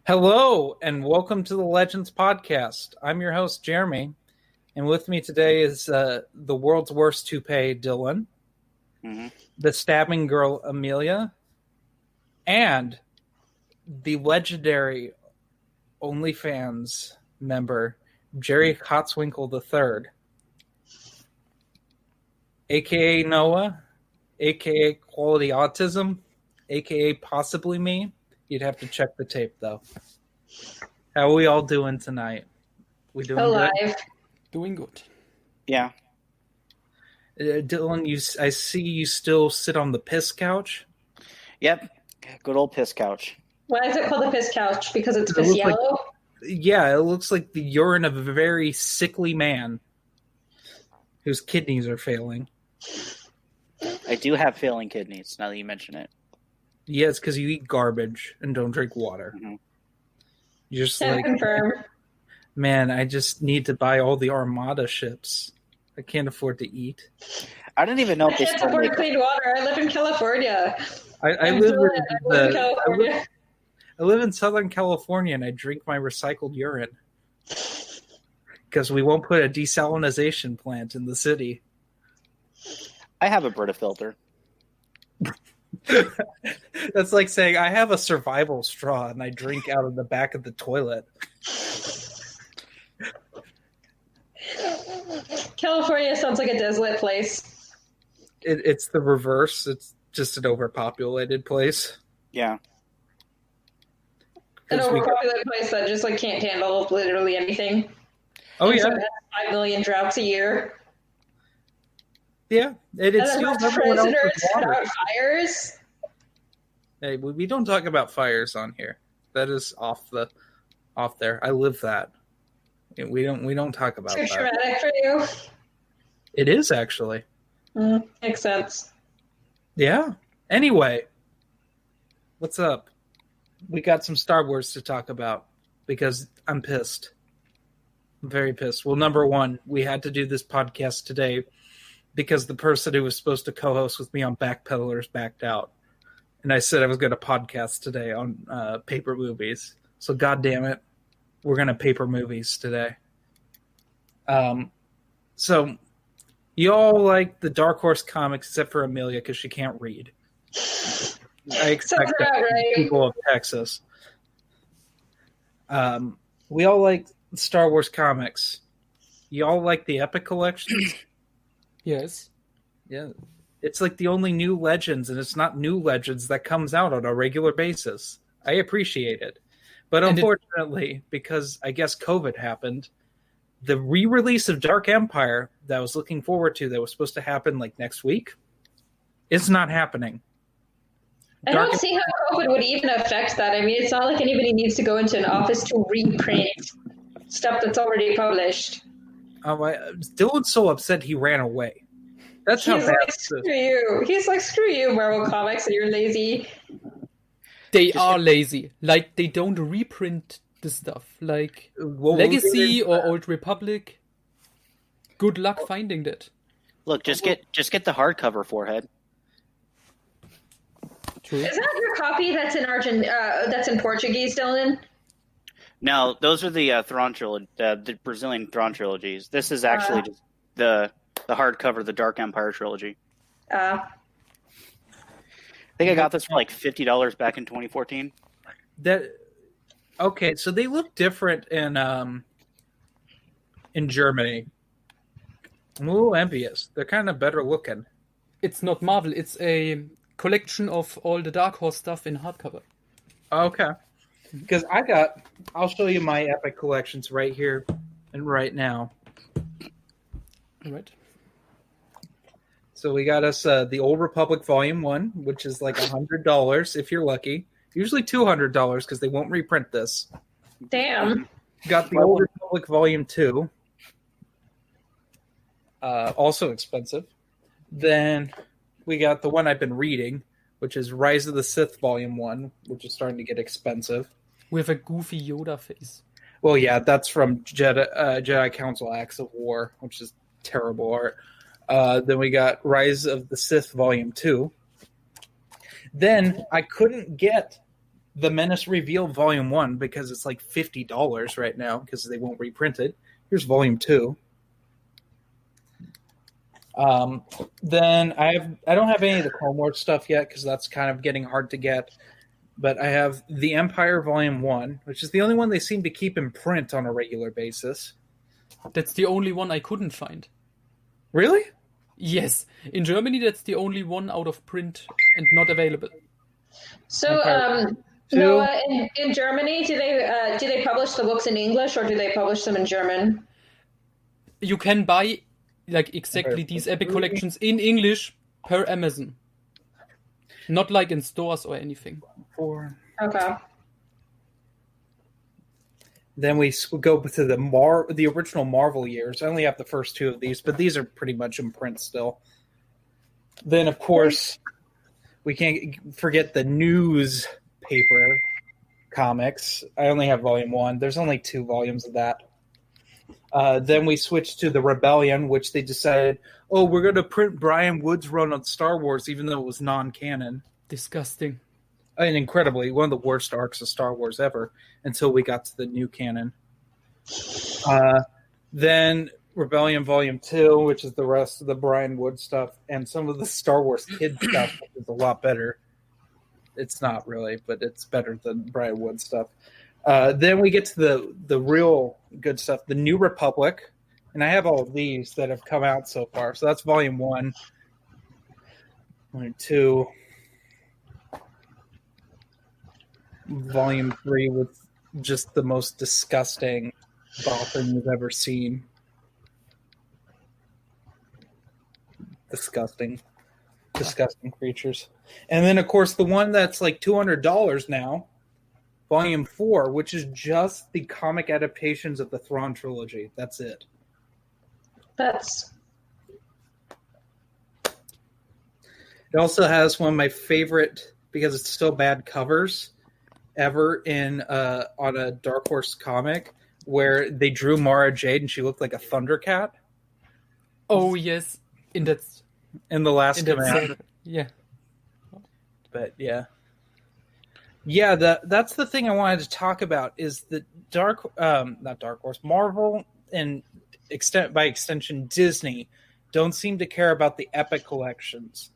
Hello, and welcome to the Legends Podcast. I'm your host, Jeremy, and with me today is the world's worst toupee, Dylan, the stabbing girl, Amelia, and the legendary OnlyFans member, Jerry Kotzwinkle III, a.k.a. Noah, a.k.a. Quality Autism, a.k.a. possibly me. You'd have to check the tape, though. How are we all doing tonight? We doing Alive. good? Doing good. Yeah. Dylan, I see you still sit on the piss couch. Yep. Good old piss couch. Why is it called the piss couch? Because it's It piss looks yellow? Yeah, it looks like the urine of a very sickly man whose kidneys are failing. I do have failing kidneys, now that you mention it. Yeah, it's because you eat garbage and don't drink water. Mm-hmm. You're just Can't like, confirm. man, I just need to buy all the Armada ships. I can't afford to eat. I don't even know I if they can't still afford make clean water. I live in California. I I'm live doing in it. I live in California. I live in Southern California and I drink my recycled urine because we won't put a desalinization plant in the city. I have a Brita filter. That's like saying I have a survival straw and I drink out of the back of the toilet. California sounds like a desolate place. It's the reverse. It's just an overpopulated place. Yeah. An overpopulated place that just like can't handle literally anything. Oh, And yeah. so it has 5 million droughts a year. Yeah. It And then steals has everyone else's prisoners water. without fires. Hey, we don't talk about fires on here. That is off there. I live that. We don't talk about Too that. traumatic for you. It is actually. Makes sense. Yeah. Anyway, what's up? We got some Star Wars to talk about because I'm pissed. I'm very pissed. Well, number one, we had to do this podcast today because the person who was supposed to co-host with me on Backpedalers backed out. And I said I was going to podcast today on paper movies. So, God damn it, we're going to paper movies today. So, you all like the Dark Horse comics except for Amelia because she can't read. I expect that from right. people of Texas. We all like Star Wars comics. You all like the Epic collections? Yes. Yeah. It's like the only new Legends, and it's not new Legends that comes out on a regular basis. I appreciate it. But unfortunately, because I guess COVID happened, the re-release of Dark Empire that I was looking forward to that was supposed to happen like next week, it's not happening. I don't see how COVID would even affect that. I mean, it's not like anybody needs to go into an office to reprint stuff that's already published. Dylan's so upset he ran away. That's how He's bad like, this is. screw you. He's like, screw you, Marvel Comics, and you're lazy. They are lazy. Like, they don't reprint the stuff. Like, Legacy or Old Republic. Good luck finding that. Look, just get the hardcover forehead. True. Is that your copy that's in that's in Portuguese, Dylan? No, those are the Thrawn trilogy, the Brazilian Thrawn trilogies. This is actually just the hardcover, the Dark Empire trilogy. I think I got this for like $50 back in 2014. Okay, so they look different in Germany. I'm a little envious. They're kind of better looking. It's not Marvel. It's a collection of all the Dark Horse stuff in hardcover. Okay. Because I'll show you my Epic collections right here and right now. All right. So we got us the Old Republic Volume 1, which is like $100 if you're lucky. Usually $200 because they won't reprint this. Damn. Got the Old Republic Volume 2. Also expensive. Then we got the one I've been reading, which is Rise of the Sith Volume 1, which is starting to get expensive. With a goofy Yoda face. Well, yeah, that's from Jedi Council Acts of War, which is terrible art. Then we got Rise of the Sith Volume 2. Then I couldn't get The Menace Revealed Volume 1 because it's like $50 right now because they won't reprint it. Here's Volume 2. Then I don't have any of the Clone Wars stuff yet because that's kind of getting hard to get. But I have The Empire Volume 1, which is the only one they seem to keep in print on a regular basis. That's the only one I couldn't find. Really? Yes. In Germany, that's the only one out of print and not available. So, Noah, in Germany, do they publish the books in English or do they publish them in German? You can buy like exactly these epic collections in English per Amazon. Not like in stores or anything. Okay. Then we go to the original Marvel years. I only have the first 2 of these, but these are pretty much in print still. Then, of course, we can't forget the newspaper comics. I only have Volume 1. There's only 2 volumes of that. Then we switched to the Rebellion, which they decided, we're going to print Brian Wood's run on Star Wars, even though it was non-canon. Disgusting. And incredibly, one of the worst arcs of Star Wars ever, until we got to the new canon. Then Rebellion Volume 2, which is the rest of the Brian Wood stuff, and some of the Star Wars kid stuff, which is a lot better. It's not really, but it's better than Brian Wood stuff. Then we get to the real good stuff, the New Republic, and I have all of these that have come out so far. So that's Volume 1, Volume 2, Volume 3 with just the most disgusting thing you've ever seen. Disgusting creatures. And then, of course, the one that's like $200 now, Volume 4, which is just the comic adaptations of the Thrawn trilogy. That's it. It also has one of my favorite, because it's still bad, covers ever on a Dark Horse comic, where they drew Mara Jade and she looked like a Thundercat. Oh, yes. In the Last Command. Yeah. But yeah. Yeah, that's the thing I wanted to talk about is the not Dark Horse, Marvel and by extension Disney don't seem to care about the epic collections,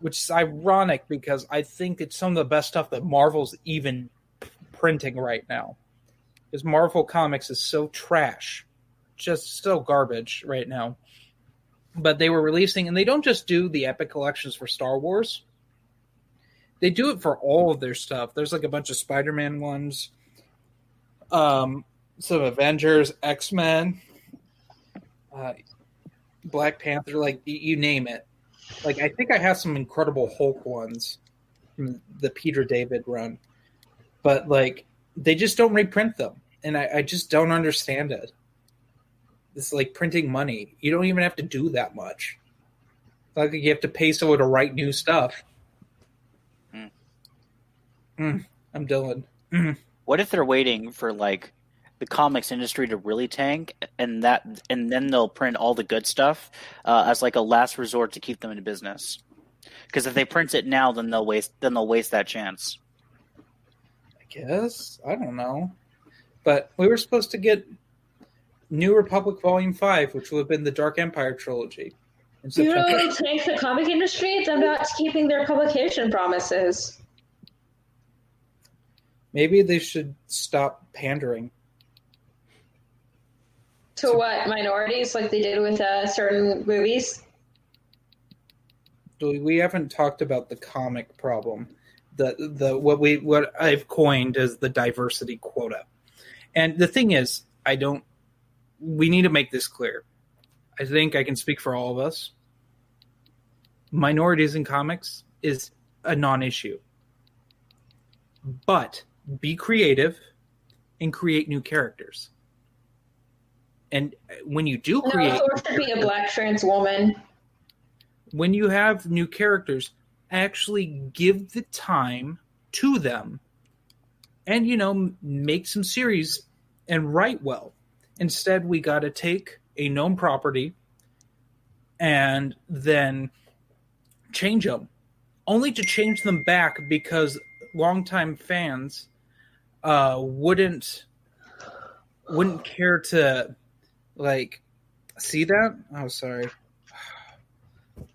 which is ironic because I think it's some of the best stuff that Marvel's even printing right now. Because Marvel Comics is so trash, just so garbage right now. But they were releasing, and they don't just do the epic collections for Star Wars. They do it for all of their stuff. There's like a bunch of Spider-Man ones, some Avengers, X-Men, Black Panther, like you name it. Like I think I have some Incredible Hulk ones from the Peter David run, but like they just don't reprint them, and I just don't understand it. It's like printing money. You don't even have to do that much. It's like you have to pay someone to write new stuff. I'm Dylan. What if they're waiting for like the comics industry to really tank, and then they'll print all the good stuff as like a last resort to keep them in business? Because if they print it now, then they'll waste that chance. I guess I don't know, but we were supposed to get New Republic Volume 5, which would have been the Dark Empire trilogy. You know what tanks the comic industry? They're not keeping their publication promises. Maybe they should stop pandering. To what? Minorities, like they did with certain movies? We haven't talked about the comic problem. What I've coined as the diversity quota. And the thing is, we need to make this clear. I think I can speak for all of us. Minorities in comics is a non-issue. But be creative and create new characters. And when you do create... No, it should be a black trans woman. When you have new characters, actually give the time to them and, make some series and write well. Instead, we got to take a known property and then change them, only to change them back because longtime fans wouldn't care to like see that. Oh, sorry.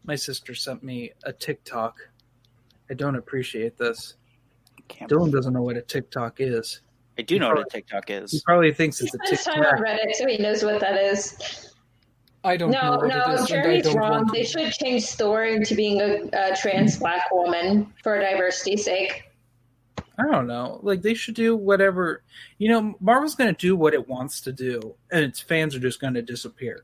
My sister sent me a TikTok. I don't appreciate this. Dylan doesn't know what a TikTok is. I do know what a TikTok is. He probably thinks it's a TikTok. He spends time on Reddit, so he knows what that is. I don't know what it is. Jeremy's wrong. They should change Thor into being a trans black woman for diversity's sake. I don't know. Like, they should do whatever. You know, Marvel's going to do what it wants to do, and its fans are just going to disappear.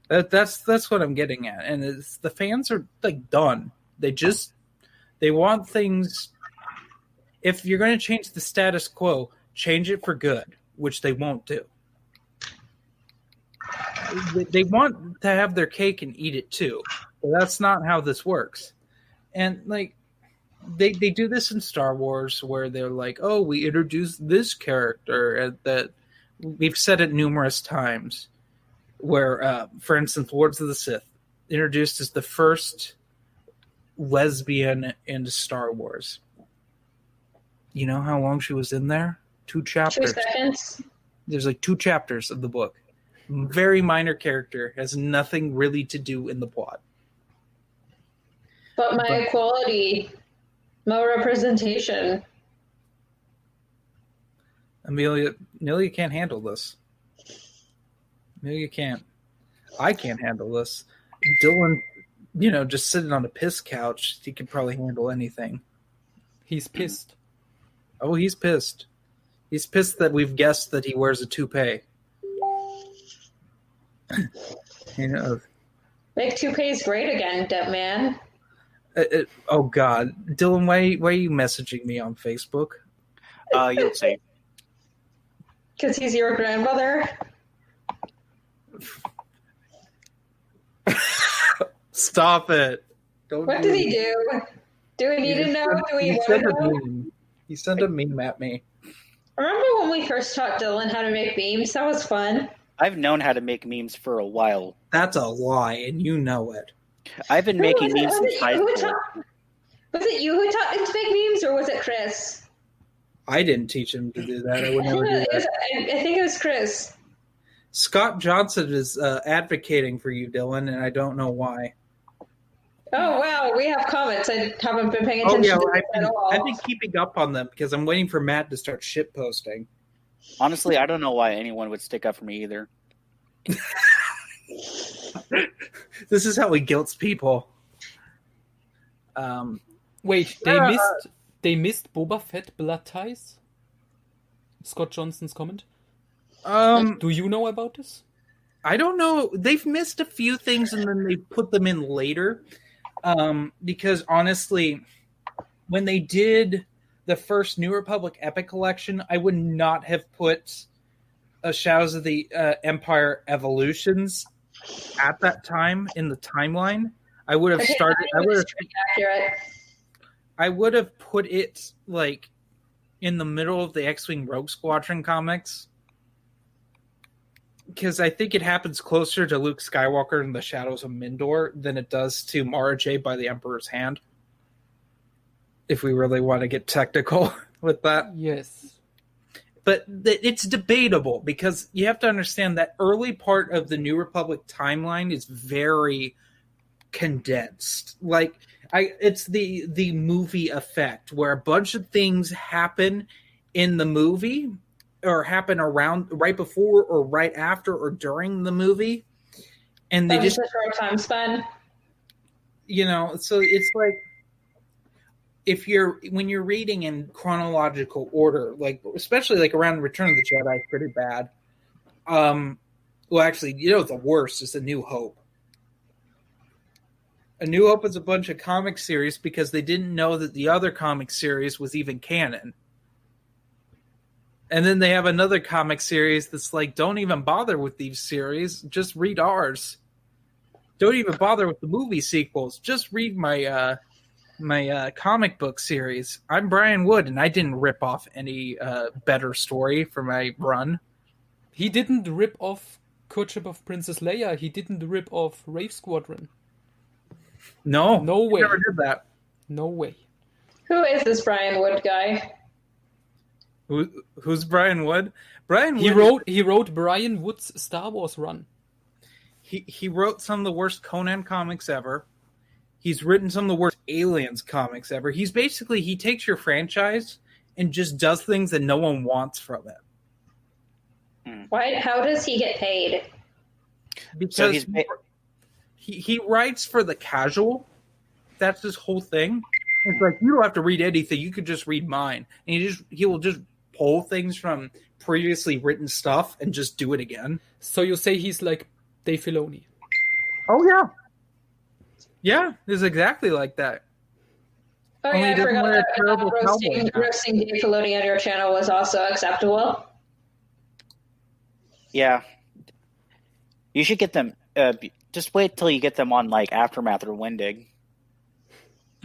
That's what I'm getting at. And the fans are, like, done. They want things. If you're going to change the status quo, change it for good, which they won't do. They want to have their cake and eat it too. But that's not how this works. And, like, they do this in Star Wars where they're like, oh, we introduced this character that we've said it numerous times where, for instance, Lords of the Sith introduced as the first lesbian in Star Wars. You know how long she was in there? 2 chapters. 2 seconds. There's like 2 chapters of the book. Very minor character, has nothing really to do in the plot. But equality, more representation. Amelia can't handle this. Amelia can't. I can't handle this. Dylan, just sitting on a piss couch, he could probably handle anything. He's pissed. Oh, he's pissed. He's pissed that we've guessed that he wears a toupee. Make toupees great again, dead man. Oh God, Dylan, why are you messaging me on Facebook? You'll see. Because he's your grandmother. Stop it! What did he do? Do we need to know? Do we want to know? He sent a meme at me. Remember when we first taught Dylan how to make memes? That was fun. I've known how to make memes for a while. That's a lie, and you know it. I've been making memes since high school. Was it you who taught him to make memes, or was it Chris? I didn't teach him to do that. I would never do that. I think it was Chris. Scott Johnson is advocating for you, Dylan, and I don't know why. Oh, wow. We have comments. I haven't been paying attention to them at all. I've been keeping up on them because I'm waiting for Matt to start shit posting. Honestly, I don't know why anyone would stick up for me either. This is how he guilts people. Wait, they missed Boba Fett blood ties? Scott Johnson's comment. Do you know about this? I don't know. They've missed a few things and then they put them in later. Because honestly, when they did the first New Republic Epic Collection, I would not have put Shadows of the Empire Evolutions at that time in the timeline. I would have started. I would have put it like in the middle of the X-Wing Rogue Squadron comics, because I think it happens closer to Luke Skywalker in the Shadows of Mindor than it does to Mara Jade by the Emperor's Hand. If we really want to get technical with that. Yes. But it's debatable because you have to understand that early part of the New Republic timeline is very condensed. Like, it's the movie effect where a bunch of things happen in the movie or happen around right before or right after or during the movie. And they just... a short time span. So it's like, when you're reading in chronological order, like especially like around Return of the Jedi, is pretty bad. Well, actually, the worst is A New Hope. A New Hope is a bunch of comic series because they didn't know that the other comic series was even canon. And then they have another comic series that's like, don't even bother with these series, just read ours. Don't even bother with the movie sequels, just read my comic book series. I'm Brian Wood, and I didn't rip off any better story for my run. He didn't rip off Courtship of Princess Leia. He didn't rip off Rave Squadron. No way. Never did that. No way. Who is this Brian Wood guy? Who's Brian Wood? Brian Wood. He wrote Brian Wood's Star Wars run. He wrote some of the worst Conan comics ever. He's written some of the worst Aliens comics ever. He takes your franchise and just does things that no one wants from it. Why? How does he get paid? Because he writes for the casual. That's his whole thing. It's like, you don't have to read anything. You could just read mine. And he will just pull things from previously written stuff and just do it again. So you say he's like Dave Filoni? Oh, yeah. Yeah, it's exactly like that. Oh, yeah, I forgot that roasting Dave Filoni on your channel was also acceptable. Yeah. You should get them... just wait till you get them on like Aftermath or Wendig.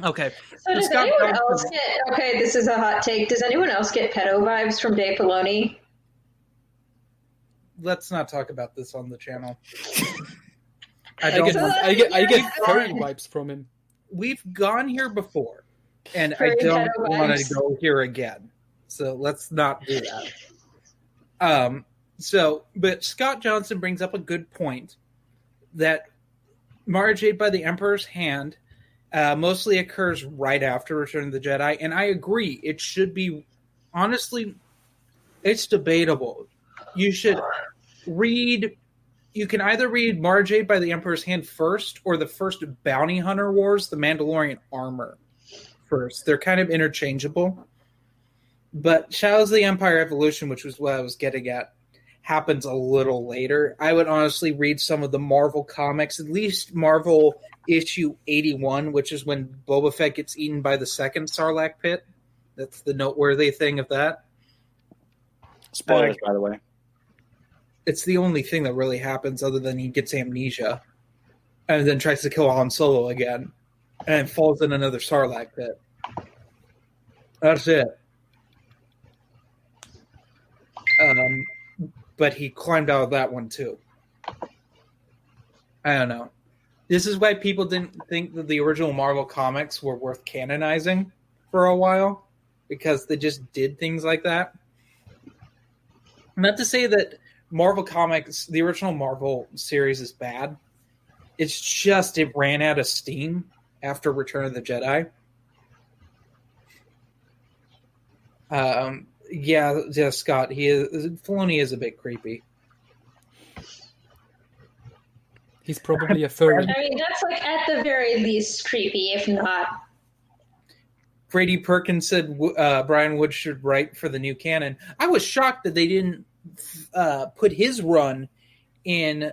Okay. So does anyone else get... Okay, this is a hot take. Does anyone else get pedo vibes from Dave Filoni? Let's not talk about this on the channel. I get furry vibes from him. We've gone here before, and I don't want to go here again. So let's not do that. But Scott Johnson brings up a good point that Mara Jade by the Emperor's Hand mostly occurs right after Return of the Jedi, and I agree. It should be, honestly, it's debatable. You should read... You can either read Mara Jade by the Emperor's Hand first, or the first Bounty Hunter Wars, the Mandalorian Armor first. They're kind of interchangeable. But Shadows of the Empire Evolution, which was what I was getting at, happens a little later. I would honestly read some of the Marvel comics, at least Marvel issue 81, which is when Boba Fett gets eaten by the second Sarlacc pit. That's the noteworthy thing of that. Spoilers, by the way. It's the only thing that really happens other than he gets amnesia and then tries to kill Han Solo again and falls in another Sarlacc pit. That's it. But he climbed out of that one too. I don't know. This is why people didn't think that the original Marvel comics were worth canonizing for a while, because they just did things like that. Not to say that Marvel Comics, the original Marvel series, is bad. It's just it ran out of steam after Return of the Jedi. Yeah, Scott. Filoni is a bit creepy. He's probably a furry. I mean, that's like at the very least creepy, if not. Brady Perkins said Brian Wood should write for the new canon. I was shocked that they didn't put his run in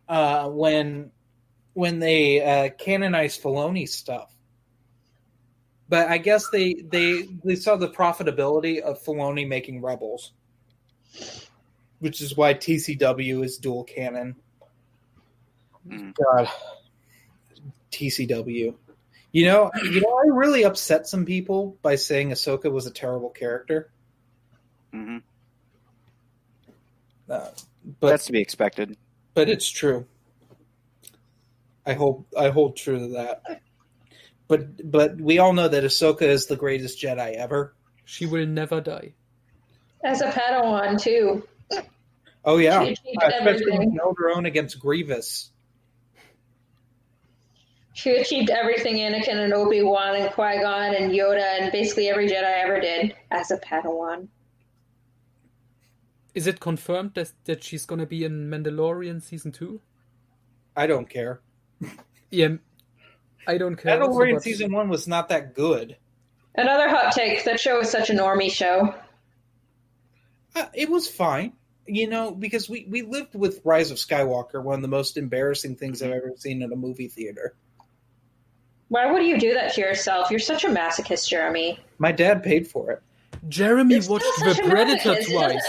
when they canonized Filoni's stuff. But I guess they saw the profitability of Filoni making Rebels, which is why TCW is dual canon. God, TCW. You know, I really upset some people by saying Ahsoka was a terrible character. Mm-hmm. But that's to be expected. But it's true. I hold true to that. But we all know that Ahsoka is the greatest Jedi ever. She will never die. As a Padawan too. Oh yeah, especially when she held her own against Grievous. She achieved everything Anakin and Obi-Wan and Qui-Gon and Yoda and basically every Jedi ever did as a Padawan. Is it confirmed that she's going to be in Mandalorian Season 2? I don't care. Yeah, I don't care. Mandalorian Season 1 was not that good. Another hot take. That show was such a normie show. It was fine. You know, because we lived with Rise of Skywalker, one of the most embarrassing things I've ever seen in a movie theater. Why would you do that to yourself? You're such a masochist, Jeremy. My dad paid for it. Jeremy watched The Predator twice.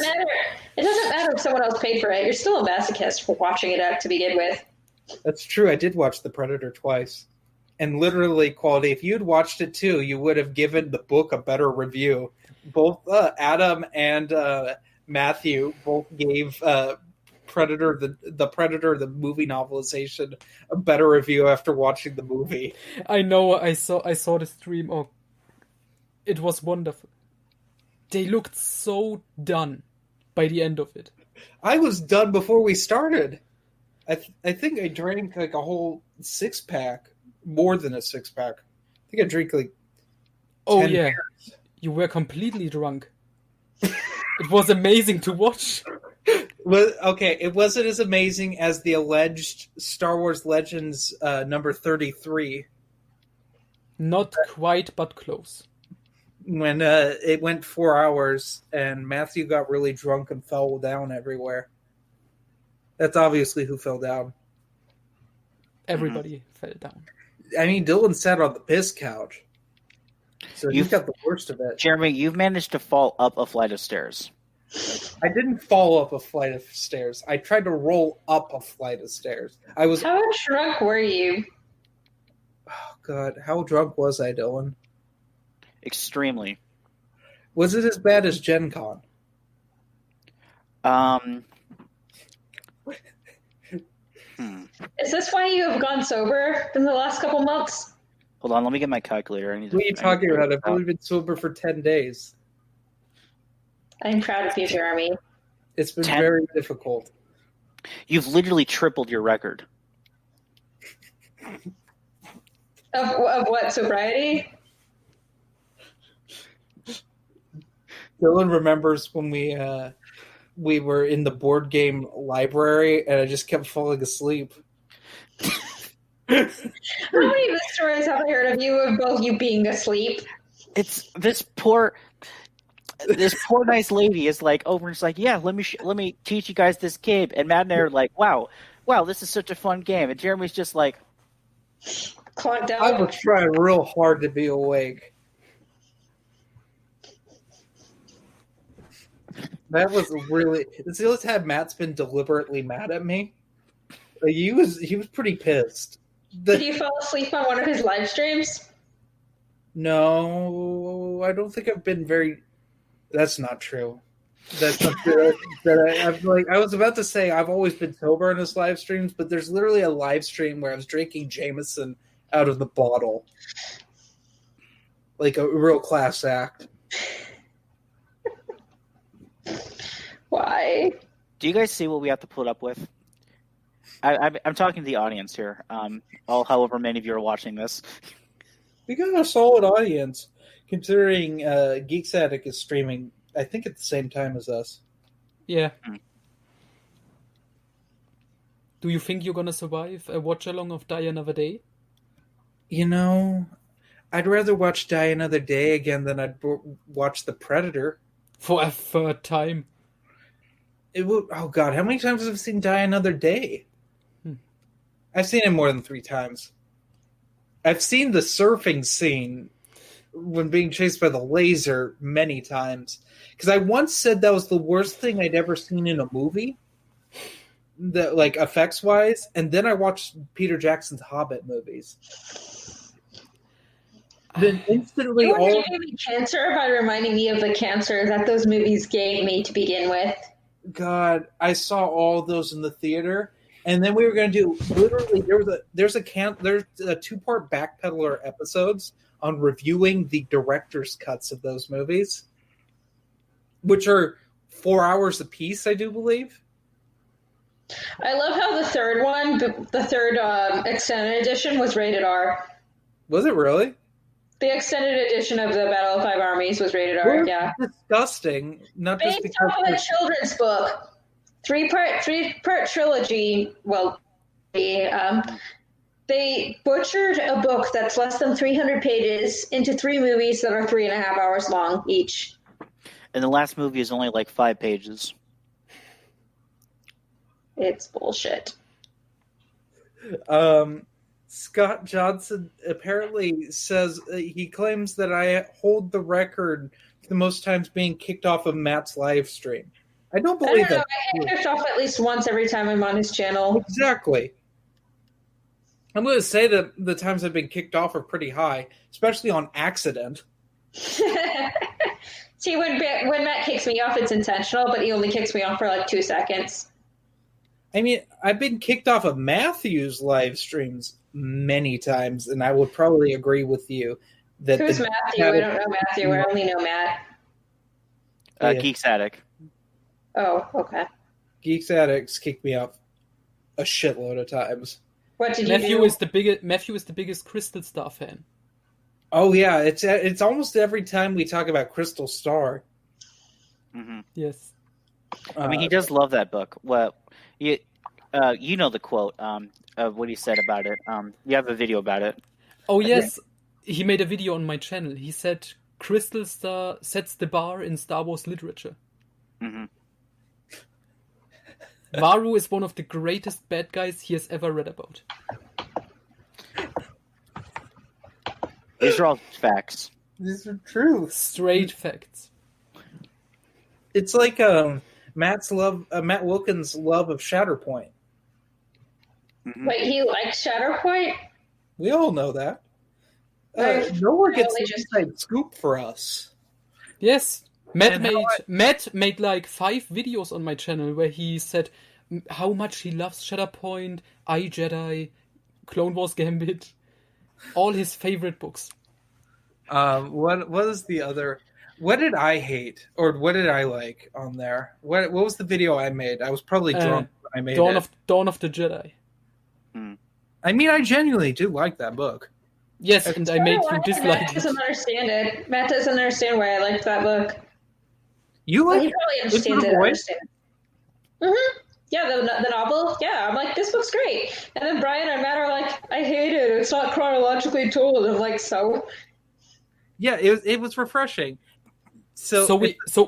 It doesn't matter if someone else paid for it. You're still a masochist for watching it out to begin with. That's true. I did watch The Predator twice. And literally, Quality, if you'd watched it too, you would have given the book a better review. Both Adam and Matthew both gave Predator, the Predator, the movie novelization, a better review after watching the movie. I know. I saw the stream. Oh, it was wonderful. They looked so done by the end of it. I was done before we started. I think I drank like a whole 6-pack, more than a 6-pack. I think I drank like 10 yeah, beers. You were completely drunk. It was amazing to watch. Well, okay, it wasn't as amazing as the alleged Star Wars Legends number 33. Not quite, but close. When it went 4 hours and Matthew got really drunk and fell down everywhere. That's obviously who fell down. Everybody fell down. I mean, Dylan sat on the piss couch. So you got the worst of it. Jeremy, you've managed to fall up a flight of stairs. I didn't fall up a flight of stairs. I tried to roll up a flight of stairs. How drunk were you? Oh, God. How drunk was I, Dylan? Extremely. Was it as bad as Gen Con? Is this why you have gone sober in the last couple months? Hold on, let me get my calculator. What are you talking about? I've only been sober for 10 days. I'm proud of you, Jeremy. It's been very difficult. You've literally tripled your record. Of what, sobriety? Dylan remembers when we were in the board game library and I just kept falling asleep. How many of the stories have I heard of both you being asleep? It's this poor nice lady is like over and she's like, yeah, let me teach you guys this game. And Matt and I are like, wow, this is such a fun game. And Jeremy's just like, clogged out. I was trying real hard to be awake. That was really. It's the only time Matt's been deliberately mad at me. He was pretty pissed. Did you fall asleep on one of his live streams? No, I don't think I've been very. That's not true. That's not true. I was about to say I've always been sober in his live streams, but there's literally a live stream where I was drinking Jameson out of the bottle, like a real class act. Why? do you guys see what we have to put up with? I'm talking to the audience here. However many of you are watching this. We got a solid audience, considering Geeks Attic is streaming, I think, at the same time as us. Yeah. Do you think you're gonna survive a watch-along of Die Another Day? You know, I'd rather watch Die Another Day again than I'd watch The Predator. For a third time. Oh, God, how many times have I seen Die Another Day? I've seen it more than 3 times. I've seen the surfing scene when being chased by the laser many times. Because I once said that was the worst thing I'd ever seen in a movie, that, like, effects-wise, and then I watched Peter Jackson's Hobbit movies. Then instantly you gave me cancer by reminding me of the cancer that those movies gave me to begin with. God, I saw all those in the theater, and then we were going to do literally there's a 2-part Backpedaler episodes on reviewing the director's cuts of those movies, which are 4 hours apiece, I do believe. I love how the third extended edition was rated R. Was it really? The extended edition of the Battle of Five Armies was rated R, yeah. Disgusting. Not Based just off because of a children's book. Three-part trilogy. Well, they butchered a book that's less than 300 pages into 3 movies that are 3.5 hours long each. And the last movie is only like 5 pages. It's bullshit. Scott Johnson apparently says he claims that I hold the record for the most times being kicked off of Matt's live stream. I don't believe that. I get kicked off at least once every time I'm on his channel. Exactly. I'm going to say that the times I've been kicked off are pretty high, especially on accident. See, when Matt kicks me off, it's intentional, but he only kicks me off for like 2 seconds. I mean, I've been kicked off of Matthew's live streams many times, and I would probably agree with you. That Who's Matthew? I don't know Matthew. I only know Matt. Geeks Attic. Oh, okay. Geeks Addicts kicked me out a shitload of times. What did you Matthew do? Matthew is the biggest Crystal Star fan. Oh yeah, it's almost every time we talk about Crystal Star. Mm-hmm. Yes. I mean, he does love that book. Well, you know the quote of what he said about it. You have a video about it. Oh yes, he made a video on my channel. He said Crystal Star sets the bar in Star Wars literature. Mm-hmm. Varu is one of the greatest bad guys he has ever read about. These are all facts. These are true. Straight facts. It's like Matt Wilkins' love of Shatterpoint. Mm-hmm. Wait, he likes Shatterpoint? We all know that. Right. Nowhere gets Really the just- inside scoop for us. Yes. Matt And made like 5 videos on my channel where he said how much he loves Shatterpoint, iJedi, Clone Wars Gambit, all his favorite books. What is the other? What did I hate or what did I like on there? What was the video I made? I was probably drunk when I made Dawn of the Jedi. I mean, I genuinely do like that book. Yes, and I made you dislike Matt it. doesn't understand it. Matt doesn't understand why I liked that book. You Well, like he probably Into understands the it. Void? Understand. Mm-hmm. Yeah, the novel. Yeah, I'm like, this book's great. And then Brian and Matt are like, I hate it. It's not chronologically told. I'm like, so? Yeah, it was refreshing. So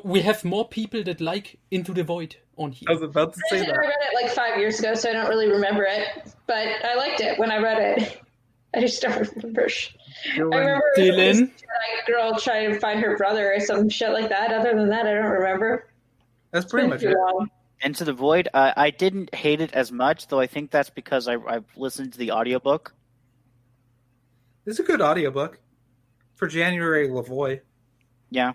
we have more people that like Into the Void on here. I was about to say I that. read it like 5 years ago, so I don't really remember it. But I liked it when I read it. I just don't remember. I remember Dylan. this girl trying to find her brother or some shit like that. Other than that, I don't remember. That's pretty much Too it. long. Into the Void. I didn't hate it as much, though I think that's because I've listened to the audiobook. It's a good audiobook for January Lavoie. Yeah.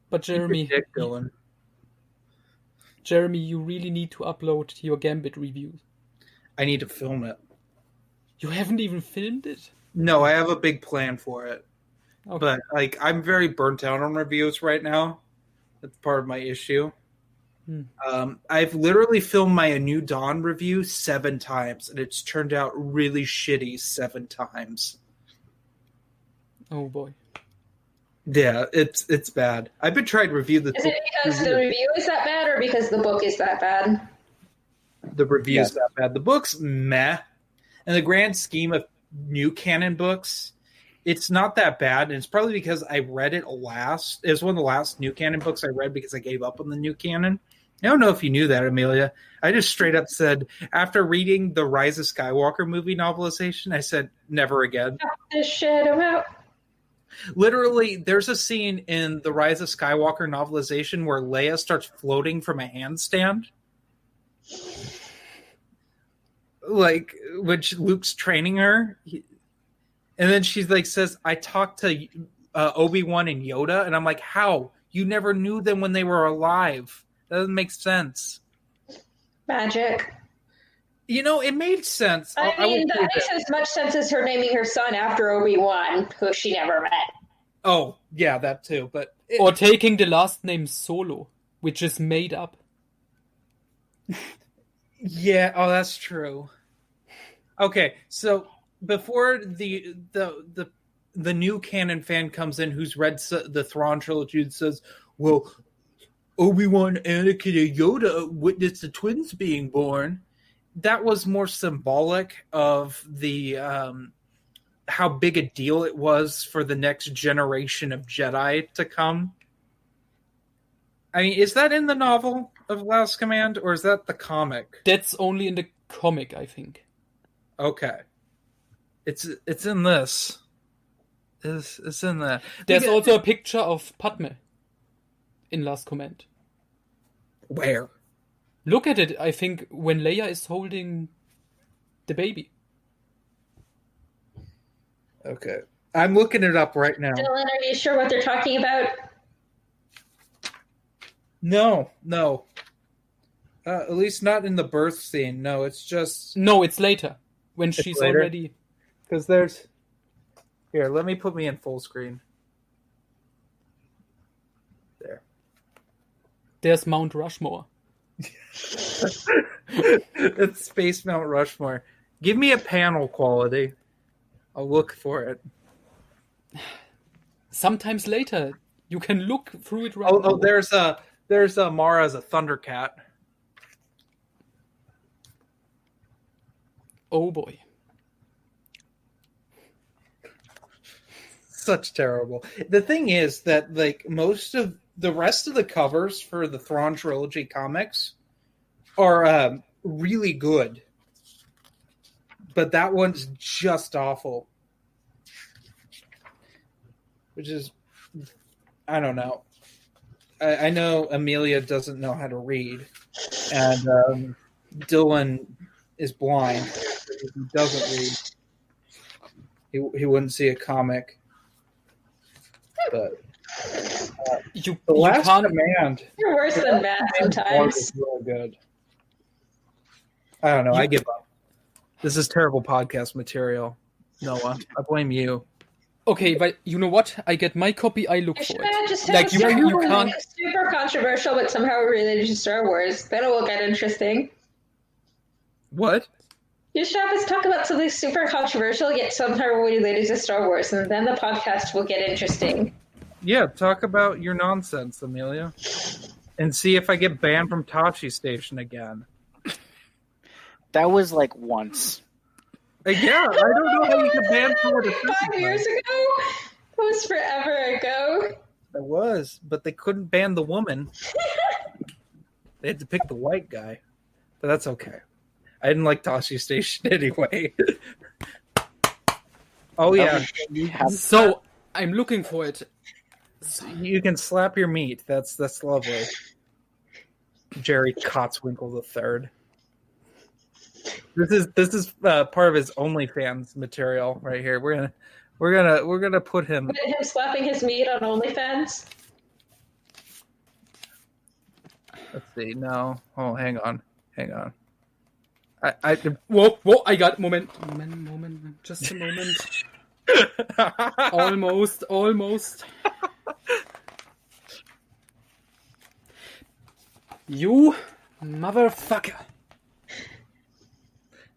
But Jeremy, Dick, Dylan. you really need to upload your Gambit reviews. I need to film it. You haven't even filmed it? No, I have a big plan for it. Okay. But like I'm very burnt out on reviews right now. That's part of my issue. I've literally filmed my A New Dawn review 7 times, and it's turned out really shitty 7 times. Oh boy. Yeah, it's bad. I've been trying to review the. Is it because the review is that bad or because the book is that bad? The review's that bad. The book's meh. In the grand scheme of new canon books, it's not that bad. And it's probably because I read it last. It was one of the last new canon books I read because I gave up on the new canon. I don't know if you knew that, Amelia. I just straight up said, after reading the Rise of Skywalker movie novelization, I said, never again. Cut this shit about. Literally, there's a scene in the Rise of Skywalker novelization where Leia starts floating from a handstand. Like, which Luke's training her. And then she's like, says, I talked to Obi-Wan and Yoda. And I'm like, how? You never knew them when they were alive. That doesn't make sense. Magic. You know, it made sense. I mean, that makes as much sense as her naming her son after Obi-Wan, who she never met. Oh, yeah, that too. But Or taking the last name Solo, which is made up. yeah, oh, that's true. Okay, so before the new canon fan comes in who's read the Thrawn trilogy and says, well, Obi-Wan, Anakin, and Yoda witnessed the twins being born, that was more symbolic of the how big a deal it was for the next generation of Jedi to come. I mean, is that in the novel of Last Command, or is that the comic? That's only in the comic, I think. Okay. It's in this. It's in there. There's also a picture of Padme in Last Command. Where? Look at it, I think, when Leia is holding the baby. Okay. I'm looking it up right now. Dylan, are you sure what they're talking about? No. At least not in the birth scene. No, it's just... No, it's later. When she's later? already... Because there's... Here, let me put me in full screen. There. There's Mount Rushmore. It's Space Mount Rushmore. Give me a panel quality. I'll look for it. Sometimes later. You can look through it right now. Oh, there's Mara as a Thundercat. Oh boy. Such terrible. The thing is that like most of the rest of the covers for the Thrawn trilogy comics are really good, but that one's just awful. Which is, I don't know. I know Amelia doesn't know how to read, and Dylan is blind. He doesn't read. He wouldn't see a comic. But You The Last can't... Command. You're worse than Matt sometimes. Is really good. I don't know. I give up. This is terrible podcast material, Noah. I blame you. Okay, but you know what? I get my copy, I look for Yeah, it. just Like, you can't... super controversial, but somehow related to Star Wars. Then it will get interesting. What? You should have us talk about something super controversial, yet somehow related to Star Wars, and then the podcast will get interesting. Yeah, talk about your nonsense, Amelia. And see if I get banned from Tachi Station again. That was like once. Yeah, I don't know how you get banned for it. 5 years ago? That was forever ago. It was, but they couldn't ban the woman. They had to pick the white guy. But that's okay. I didn't like Tashi Station anyway. Oh, yeah. So, I'm looking for it. You can slap your meat. That's lovely. Jerry Cotswinkle III. This is part of his OnlyFans material right here. We're gonna put him. But him slapping his meat on OnlyFans? Let's see. No. Oh, hang on. Whoa, I got moment, just a moment. Almost. You motherfucker.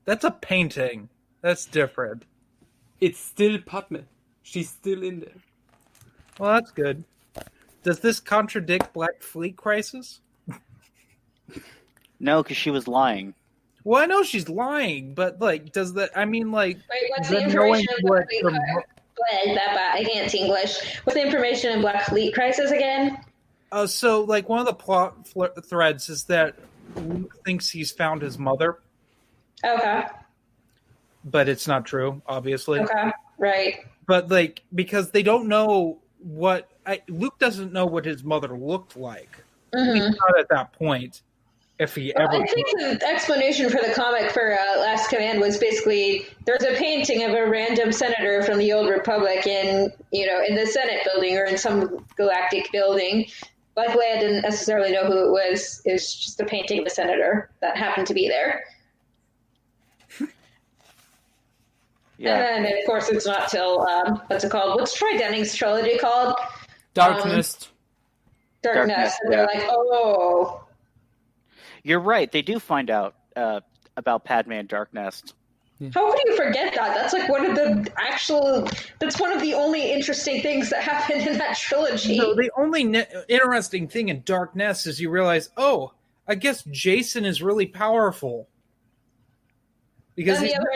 That's a painting. That's different. It's still Padme. She's still in there. Well, that's good. Does this contradict Black Fleet Crisis? No, because she was lying. Well, I know she's lying, but like, does that? I mean, like, Wait, what's the the information in knowing Black Fleet what Crisis? I can't see English. What's the information in Black Fleet Crisis again? So, like, one of the plot threads is that Luke thinks he's found his mother, Okay. but it's not true, obviously. Okay. Right. But like, because they don't know what Luke doesn't know what his mother looked like. Mm-hmm. He's not at that point. If he ever, I think the explanation for the comic for Last Command was basically there's a painting of a random senator from the Old Republic in the Senate building or in some galactic building. Luckily, I didn't necessarily know who it was. It was just a painting of a senator that happened to be there. Yeah. And of course, it's not till what's it called? What's Troy Denning's trilogy called? Darkness. Darkness. And they're like, oh. You're right. They do find out about Padme and Dark Nest. How could you forget that? That's like that's one of the only interesting things that happened in that trilogy. No, the only interesting thing in Dark Nest is you realize, I guess Jason is really powerful. Because and the other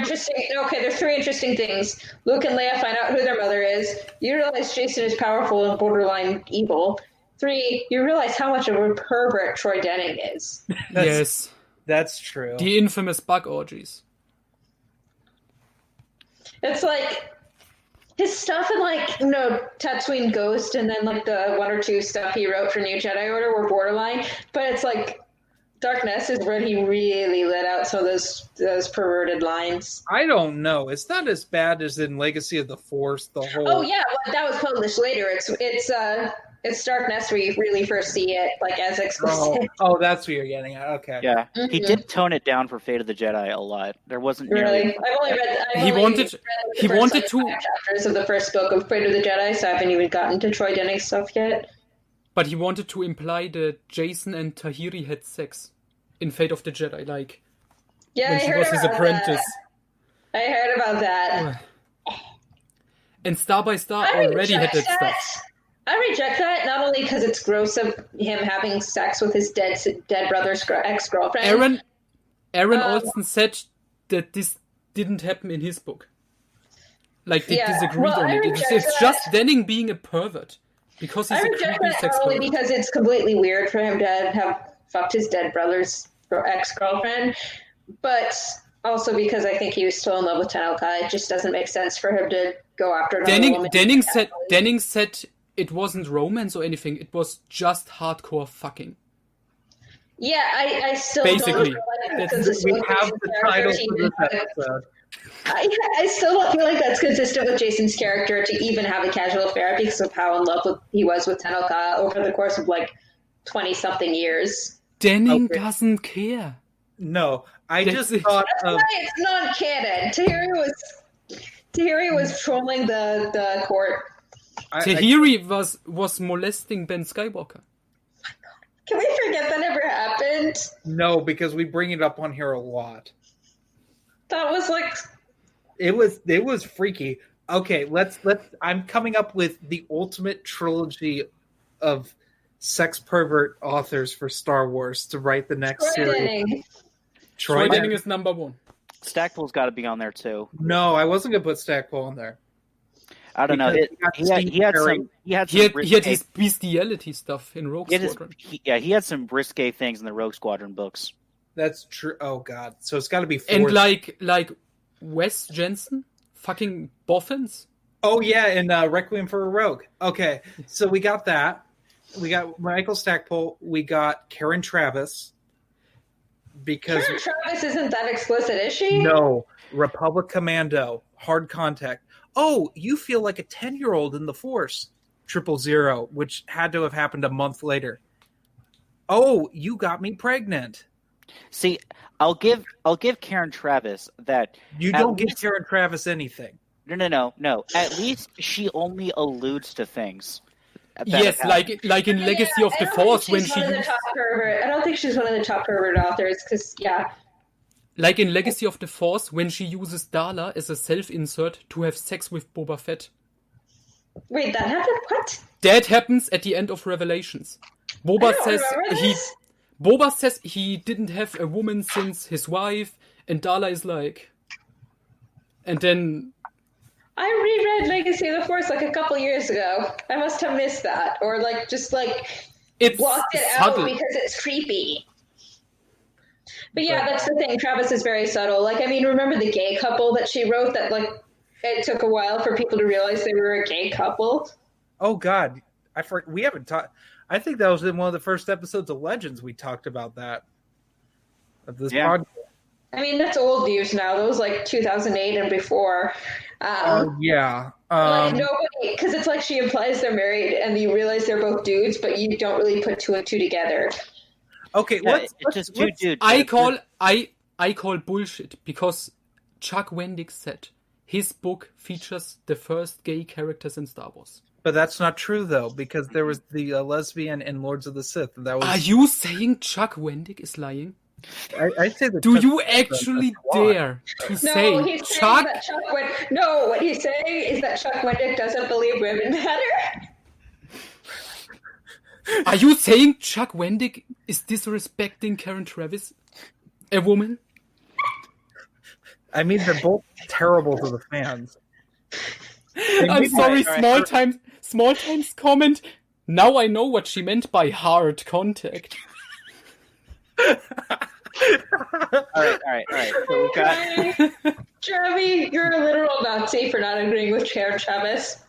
there's three interesting things. Luke and Leia find out who their mother is. You realize Jason is powerful and borderline evil. 3, you realize how much of a pervert Troy Denning is. Yes. That's true. The infamous bug orgies. It's like his stuff in Tatooine Ghost and then like the 1 or 2 stuff he wrote for New Jedi Order were borderline, but it's like Darkness is where he really let out some of those perverted lines. I don't know. It's not as bad as in Legacy of the Force. The whole. Oh yeah, well, that was published later. It's It's Darkness where you really first see it, like, as explicit. Oh, that's what you're getting at. Okay. Yeah, he did tone it down for Fate of the Jedi a lot. There wasn't Really? nearly. I've only read. He wanted to, chapters of the first book of Fate of the Jedi, so I haven't even gotten to Troy Denning's stuff yet. but he wanted to imply that Jason and Tahiri had sex in Fate of the Jedi, like Yeah, when I she heard was his about apprentice. that. I heard about that. And Star by Star already had that stuff. I reject that, not only because it's gross of him having sex with his dead brother's ex-girlfriend. Aaron Olsen said that this didn't happen in his book. Like, they disagreed on it. It's just Denning being a pervert. Because he's a creepy sex not only pervert. because it's completely weird for him to have fucked his dead brother's ex-girlfriend, but also because I think he was still in love with Tenoka. It just doesn't make sense for him to go after another woman. Denning said it wasn't romance or anything. It was just hardcore fucking. Yeah, I still Basically, don't we have the title for this episode. I still don't feel like that's consistent with Jason's character to even have a casual affair because of how in love he was with Tenoka over the course of like 20-something years. Denning doesn't care. No, I just thought That's why it's non-canon. Tahiri was trolling the court. Tahiri was molesting Ben Skywalker. Can we forget that ever happened? No, because we bring it up on here a lot. That was like... It was freaky. Okay, let's I'm coming up with the ultimate trilogy of sex pervert authors for Star Wars to write the next series. Troy Denning is number one. Stackpole's got to be on there too. No, I wasn't gonna put Stackpole on there. I don't know. He had his bestiality stuff in Rogue Squadron. He had some risque things in the Rogue Squadron books. That's true. Oh god, so it's got to be. And like Wes Jensen, fucking boffins. Oh yeah, and Requiem for a Rogue. Okay, so we got that. We got Michael Stackpole. We got Karen Travis. Because Karen Travis isn't that explicit, is she? No, Republic Commando, Hard Contact. Oh, you feel like a 10-year-old in the Force. 000, which had to have happened a month later. Oh, you got me pregnant. See, I'll give Karen Travis that. You don't give Karen Travis anything. No. At least she only alludes to things. Yes, like in Legacy of the Force when she. I don't think she's one of the top pervert authors because Like in Legacy of the Force when she uses Darla as a self-insert to have sex with Boba Fett. Wait, that happened? What? That happens at the end of Revelations. Boba says he didn't have a woman since his wife, and Darla is like, and then. I reread Legacy of the Force like a couple years ago. I must have missed that, or It's blocked it subtle. out because it's creepy. But yeah, that's the thing. Travis is very subtle. Like, I mean, remember the gay couple that she wrote that it took a while for people to realize they were a gay couple? Oh God, we haven't talked. I think that was in one of the first episodes of Legends. We talked about that of this podcast. I mean, that's old news now. That was like 2008 and before. Yeah. Nobody, because it's like she implies they're married and you realize they're both dudes, but you don't really put two and two together. Okay, it's just two dudes. I call bullshit because Chuck Wendig said his book features the first gay characters in Star Wars. But that's not true though, because there was the lesbian in Lords of the Sith. And that was. Are you saying Chuck Wendig is lying? I say that. Do you actually dare to say Chuck? No, what he's saying is that Chuck Wendig doesn't believe women matter. Are you saying Chuck Wendig is disrespecting Karen Travis, a woman? I mean, they're both terrible to the fans. I'm sorry, small times comment. Now I know what she meant by hard contact. All right. So we got Jeremy, you're a literal Nazi for not agreeing with Karen Travis.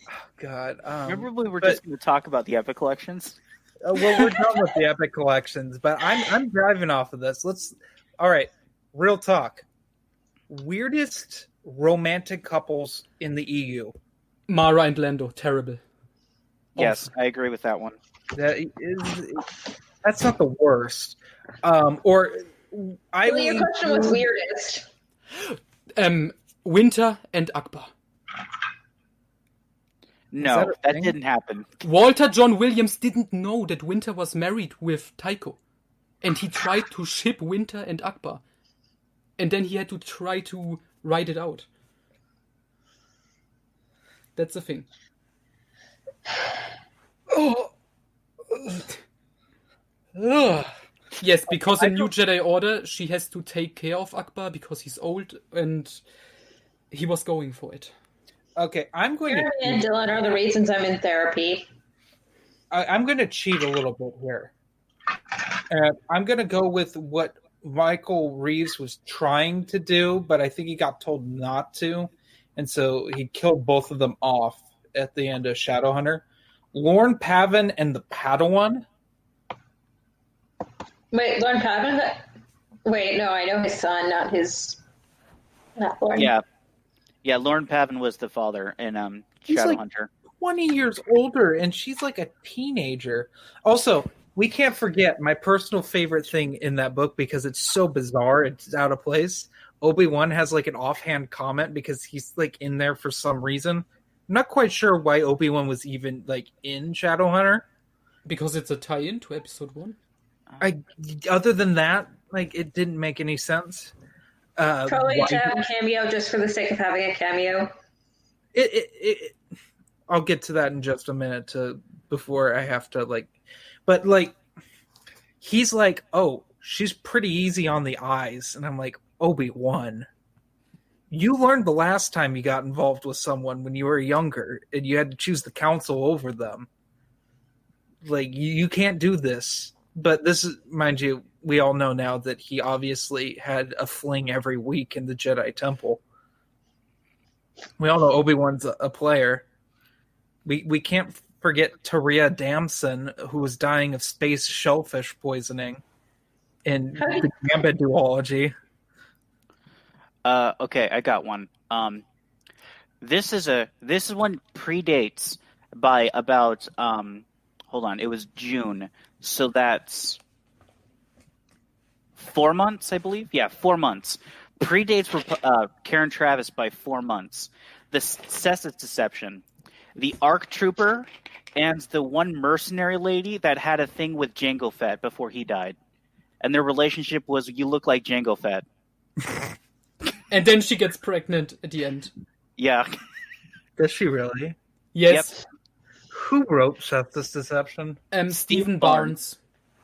Oh, God. Remember we were just going to talk about the Epic Collections? Well, we're done with the Epic Collections, but I'm driving off of this. All right, real talk. Weirdest romantic couples in the EU. Mara and Lando, terrible. Yes, I agree with that one. That's not the worst. Your question was weirdest. Winter and Akbar. No, that didn't happen. Walter John Williams didn't know that Winter was married with Tycho. And he tried to ship Winter and Akbar. And then he had to try to write it out. That's the thing. Yes, because in New Jedi Order, she has to take care of Akbar because he's old, and he was going for it. Okay, I'm going Jeremy and Dylan are the reasons I'm in therapy. I'm going to cheat a little bit here. I'm going to go with what Michael Reeves was trying to do, but I think he got told not to, and so he killed both of them off at the end of Shadowhunter. Lorne Pavin and the Padawan. Wait, Lorne Pavin? Wait, no, I know his son, not Lorne. Yeah, Lorne Pavin was the father in Shadowhunter. Like 20 years older, and she's like a teenager. Also, we can't forget my personal favorite thing in that book because it's so bizarre, it's out of place. Obi-Wan has like an offhand comment because he's like in there for some reason. I'm not quite sure why Obi-Wan was even like in Shadowhunter. Because it's a tie-in to episode 1. Other than that, like it didn't make any sense. Probably to have a cameo just for the sake of having a cameo. I'll get to that in just a minute before I have to but like he's like, oh, she's pretty easy on the eyes, and I'm like, Obi-Wan, you learned the last time you got involved with someone when you were younger, and you had to choose the council over them. Like you can't do this. But this is, mind you, we all know now that he obviously had a fling every week in the Jedi Temple. We all know Obi-Wan's a player. We can't forget Taria Damson, who was dying of space shellfish poisoning in the Gambit duology. Okay, I got one. This one predates by about hold on, it was June. So that's 4 months, I believe. Yeah, 4 months. Predates Karen Traviss by 4 months. The Cessus Deception, the ARC Trooper, and the one mercenary lady that had a thing with Jango Fett before he died. And their relationship was, you look like Jango Fett. And then she gets pregnant at the end. Yeah. Does she really? Yes. Yep. Who wrote Cessus Deception? Stephen Barnes.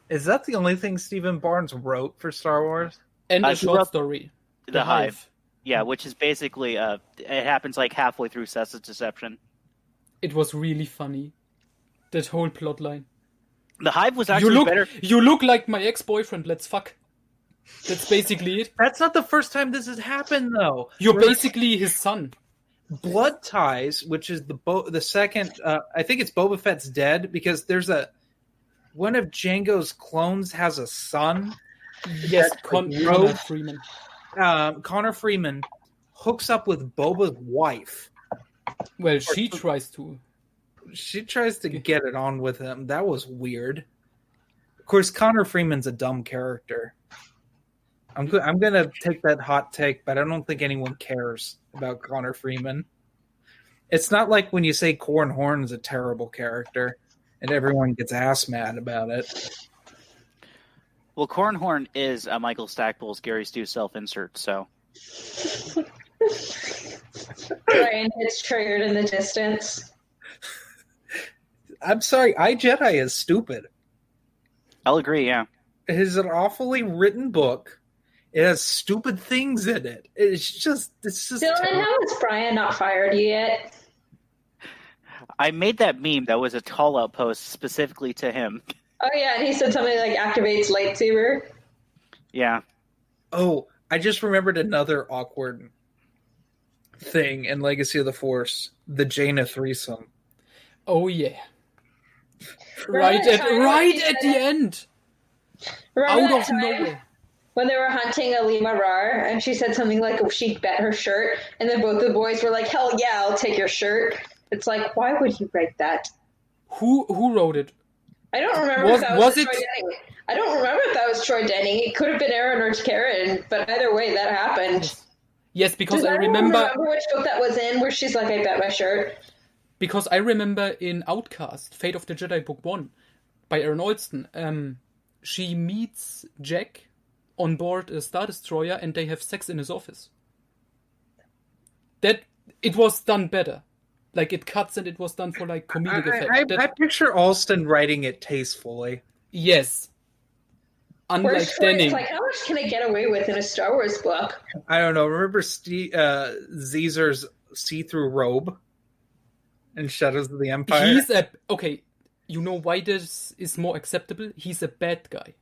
Is that the only thing Stephen Barnes wrote for Star Wars? And a short story. The Hive. Yeah, which is basically, it happens like halfway through Cessus Deception. It was really funny. That whole plotline. The Hive was actually better. You look like my ex-boyfriend, let's fuck. That's basically it. That's not the first time this has happened, though. You're basically his son. Blood Ties, which is the second, I think it's Boba Fett's dead, because there's one of Jango's clones has a son. Yes, Connor Freeman. Connor Freeman hooks up with Boba's wife. Well, she tries to. She tries to get it on with him. That was weird. Of course, Connor Freeman's a dumb character. I'm going to take that hot take, but I don't think anyone cares about Connor Freeman. It's not like when you say Corran Horn's a terrible character and everyone gets ass mad about it. Well, Corran Horn is Michael Stackpole's Gary Stu self-insert, so. Ryan gets triggered in the distance. I'm sorry, iJedi is stupid. I'll agree, yeah. It is an awfully written book. It has stupid things in it. It's just Dylan, how is Brian not fired you yet? I made that meme that was a call-out post specifically to him. Oh yeah, and he said something like activates lightsaber. Yeah. Oh, I just remembered another awkward thing in Legacy of the Force. The Jaina threesome. Oh yeah. Right at the end. Remember out of nowhere. When they were hunting Alima Rar, and she said something like, oh, she bet her shirt, and then both the boys were like, hell yeah, I'll take your shirt. It's like, why would you write that? Who wrote it? I don't remember if that was Troy Denning. I don't remember if that was Troy Denning. It could have been Aaron or Karen, but either way, that happened. Yes, because I remember which book that was in, where she's like, I bet my shirt. Because I remember in Outcast, Fate of the Jedi Book 1, by Aaron Olston, she meets Jack on board a Star Destroyer and they have sex in his office. That, it was done better. Like, it cuts and it was done for, like, comedic effect. I picture Alston writing it tastefully. Yes. Unlike Denning. Like, how much can I get away with in a Star Wars book? I don't know. Remember Caesar's see-through robe in Shadows of the Empire? Okay, you know why this is more acceptable? He's a bad guy.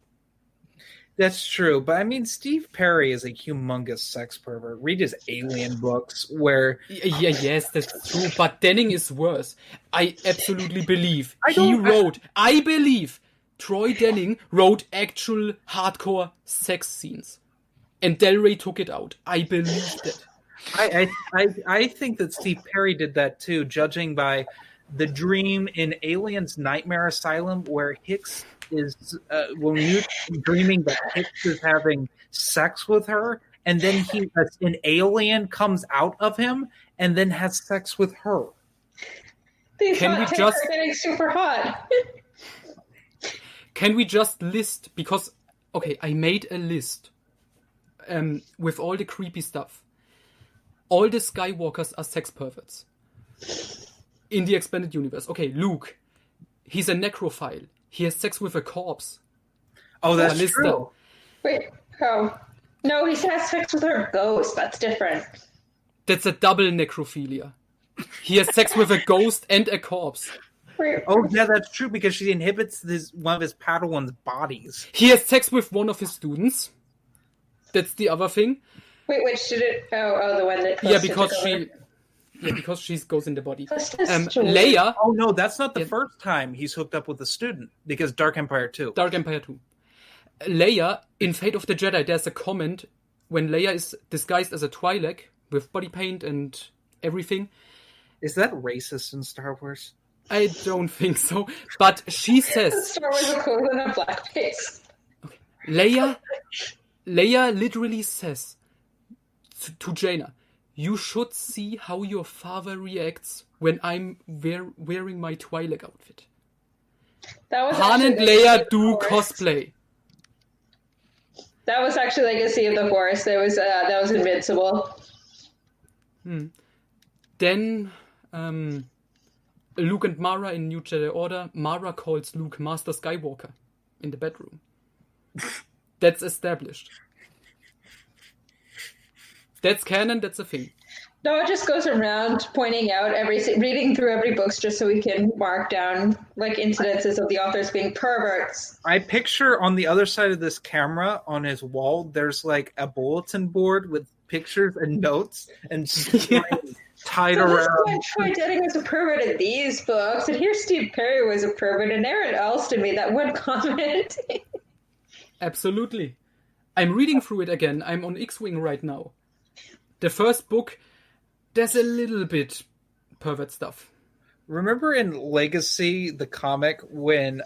That's true, but I mean, Steve Perry is a humongous sex pervert. Read his Alien books, where yes, that's true. But Denning is worse. I absolutely believe I believe Troy Denning wrote actual hardcore sex scenes, and Del Rey took it out. I believe that. I think that Steve Perry did that too, judging by the dream in Alien's Nightmare Asylum, where Hicks is when you're dreaming that Hicks is having sex with her, and then an alien comes out of him and then has sex with her. Can we just getting super hot? Can we just list, because okay, I made a list with all the creepy stuff. All the Skywalkers are sex perverts in the expanded universe. Okay, Luke, he's a necrophile. He has sex with a corpse. Oh, that's true. Wait, how? No, he has sex with her ghost. That's different. That's a double necrophilia. He has sex with a ghost and a corpse. Wait. Oh, yeah, that's true, because she inhibits one of his Padawan's bodies. He has sex with one of his students. That's the other thing. Wait, which did it? Oh, the one that. Because she goes in the body. Leia. Oh no, that's not the first time he's hooked up with a student, because Dark Empire 2. Leia, in Fate of the Jedi, there's a comment when Leia is disguised as a Twi'lek with body paint and everything. Is that racist in Star Wars? I don't think so. But she says... Star Wars equivalent of blackface. Okay. Leia literally says to Jaina, you should see how your father reacts when I'm wearing my Twi'lek outfit. Han and Leia do cosplay. That was actually Legacy of the Force. That was Invincible. Then Luke and Mara in New Jedi Order. Mara calls Luke Master Skywalker in the bedroom. That's established. That's canon, that's a thing. No, it just goes around pointing out reading through every book just so we can mark down incidences of the authors being perverts. I picture on the other side of this camera on his wall, there's a bulletin board with pictures and notes and tied around. Troy Denning was a pervert in these books, and here Steve Perry was a pervert, and Aaron Alston made that one comment. Absolutely. I'm reading through it again. I'm on X-Wing right now. The first book, there's a little bit pervert stuff. Remember in Legacy, the comic, when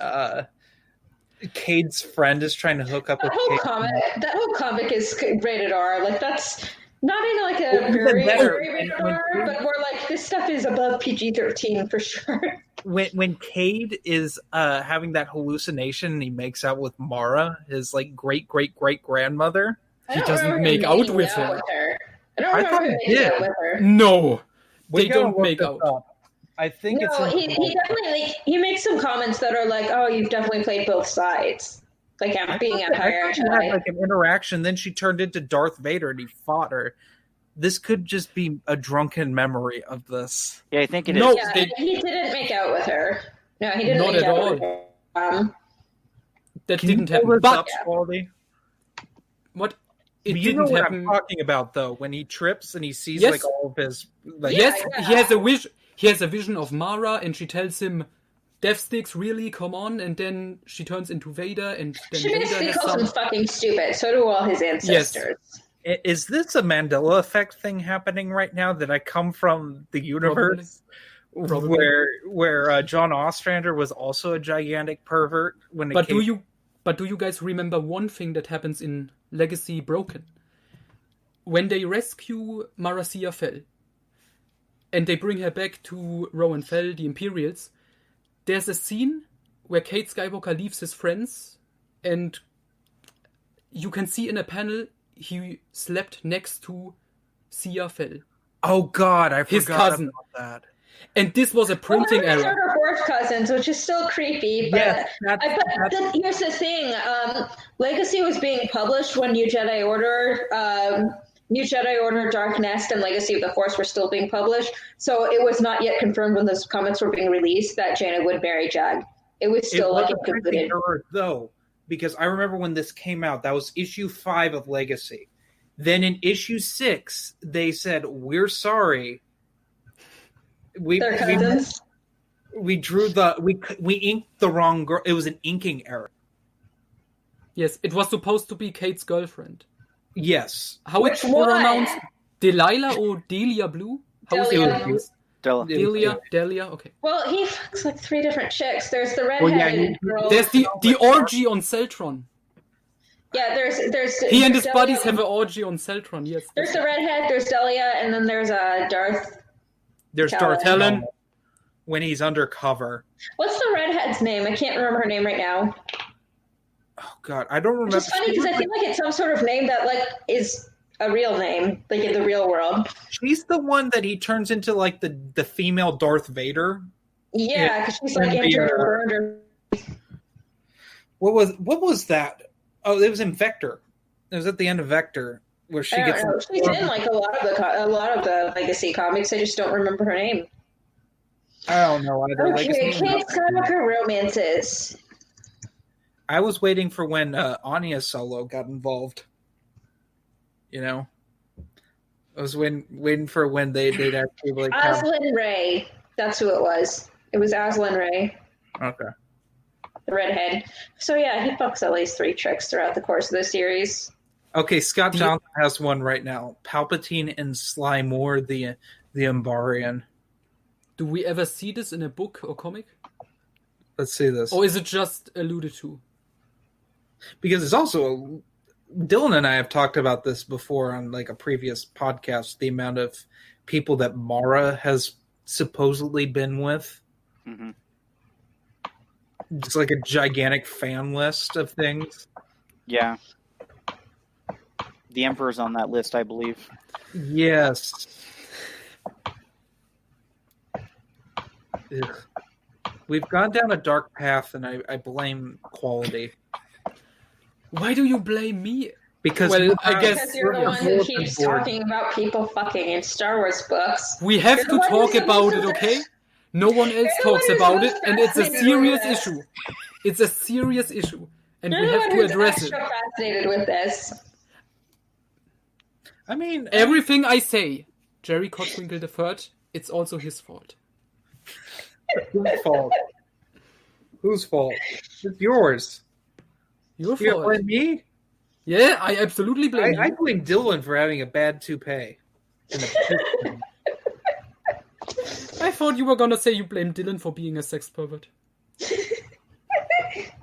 Cade's friend is trying to hook up with Cade? That whole comic is rated R. That's not in a very rated R, but more this stuff is above PG-13 for sure. When Cade is having that hallucination and he makes out with Mara, his great-great-great-grandmother, he doesn't make out with her. I don't remember him making out with her. No, they don't make out. I think he definitely he makes some comments that are oh, you've definitely played both sides. Being Empire. They had an interaction. Then she turned into Darth Vader and he fought her. This could just be a drunken memory of this. Yeah, I think it is. Yeah, he didn't make out with her. No, he didn't. Not make at out all. With her. That didn't happen. But what? It you didn't know what happen. I'm talking about, though, when he trips and he sees all of his. Yes, he has a wish. He has a vision of Mara, and she tells him, "Death sticks, really? Come on!" And then she turns into Vader, and then she Vader basically has calls him fucking stupid. So do all his ancestors. Yes. Is this a Mandela effect thing happening right now that I come from the universe Probably. where John Ostrander was also a gigantic pervert when it But came. do you guys remember one thing that happens in Legacy Broken? When they rescue Marcia Fell and they bring her back to Rowan Fell, the Imperials, there's a scene where Kate Skywalker leaves his friends and you can see in a panel he slept next to Sia Fell. Oh God, I His forgot cousin. about that. And this was a printing Well, they're error. sort of fourth cousins, which is still creepy. But, Yes, here's the thing: Legacy was being published when New Jedi Order, Dark Nest, and Legacy of the Force were still being published. So it was not yet confirmed when those comics were being released that Jaina would marry Jag. It was still it was like a printing incompleted. error, though, because I remember when this came out, that was issue 5 of Legacy. Then in issue 6, they said, "We're sorry. They're cousins. We drew we inked the wrong girl. It was an inking error." Yes, it was supposed to be Kate's girlfriend. Yes. How it's Which one? pronounced? Delilah or Delia Blue? How is it Delia. pronounced? Delia, okay. Well, he fucks like 3 different chicks. There's the Well, yeah, redheaded girl. There's the orgy on Celtron. Yeah, there's He and his Delia. buddies have an orgy on Celtron, yes. There's the redhead, there's Delia, and then there's Darth. There's Helen. Darth Helen when he's undercover. What's the redhead's name? I can't remember her name right now. Oh God, I don't remember. Which is funny because I feel like it's some sort of name that like is a real name, like in the real world. She's the one that he turns into like the female Darth Vader. Yeah, because she's like And injured the, or burned or What was that? Oh, it was in Vector. It was at the end of Vector where she I gets. don't know. She's in like a lot of the Legacy comics. I just don't remember her name. I don't know either. Okay, Kate Skywalker romances. I was waiting for when Anya Solo got involved. You know, I was waiting for when they'd actually like. Aslan Ray. That's who it was. It was Aslan Ray, Okay. the redhead. So yeah, he fucks at least 3 chicks throughout the course of the series. Okay, Scott Johnson has one right now. Palpatine and Sly Moore, the Umbarian. Do we ever see this in a book or comic? Let's see this. Or is it just alluded to? Because it's also Dylan and I have talked about this before on like a previous podcast, the amount of people that Mara has supposedly been with. Mm-hmm. It's like a gigantic fan list of things. Yeah. The Emperor's on that list, I believe. Yes. Ugh. We've gone down a dark path, and I blame quality. Why do you blame me? Because I guess Because you're the one who keeps talking about people fucking in Star Wars books. we have You're the to one talk who's about it, supposed to- okay? No one else You're the talks one who's about it, supposed and to it's a fascinated serious with this. issue. It's a serious issue, and You're we the have one to who's address it. extra fascinated with this. I mean, Everything I say, Jerry Cotswinkle III, it's also his fault. whose fault? Whose fault? It's yours. Your You fault. blame me? Yeah, I absolutely blame I you. blame Dylan for having a bad toupee. I thought you were gonna say you blame Dylan for being a sex pervert. I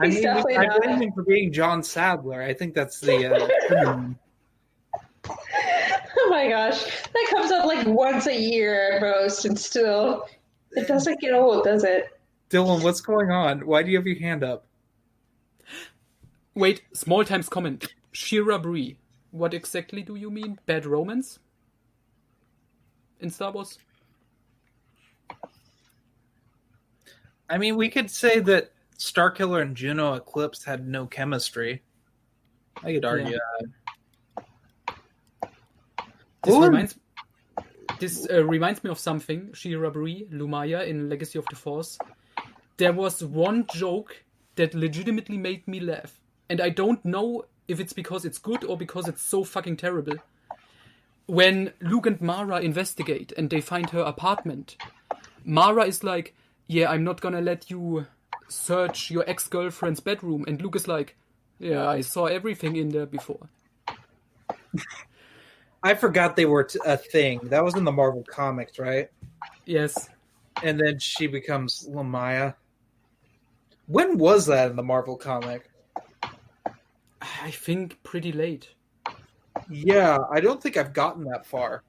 He's mean, definitely I not. blame him for being John Sadler. I think that's the. Oh my gosh. That comes up like once a year at most, and still, it doesn't get old, does it? Dylan, what's going on? Why do you have your hand up? Wait, small times comment. Shira Bree. What exactly do you mean? Bad romance? In Star Wars? I mean, we could say that Starkiller and Juno Eclipse had no chemistry. I could argue that. This reminds me of something. Shira Bree, Lumaya in Legacy of the Force. There was one joke that legitimately made me laugh. And I don't know if it's because it's good or because it's so fucking terrible. When Luke and Mara investigate and they find her apartment, Mara is like, yeah, I'm not gonna let you search your ex-girlfriend's bedroom. And Luke is like, yeah, I saw everything in there before. I forgot they were a thing. That was in the Marvel comics, right? Yes. and then she becomes Lamaya. When was that in the Marvel comic? I think pretty late. Yeah, I don't think I've gotten that far.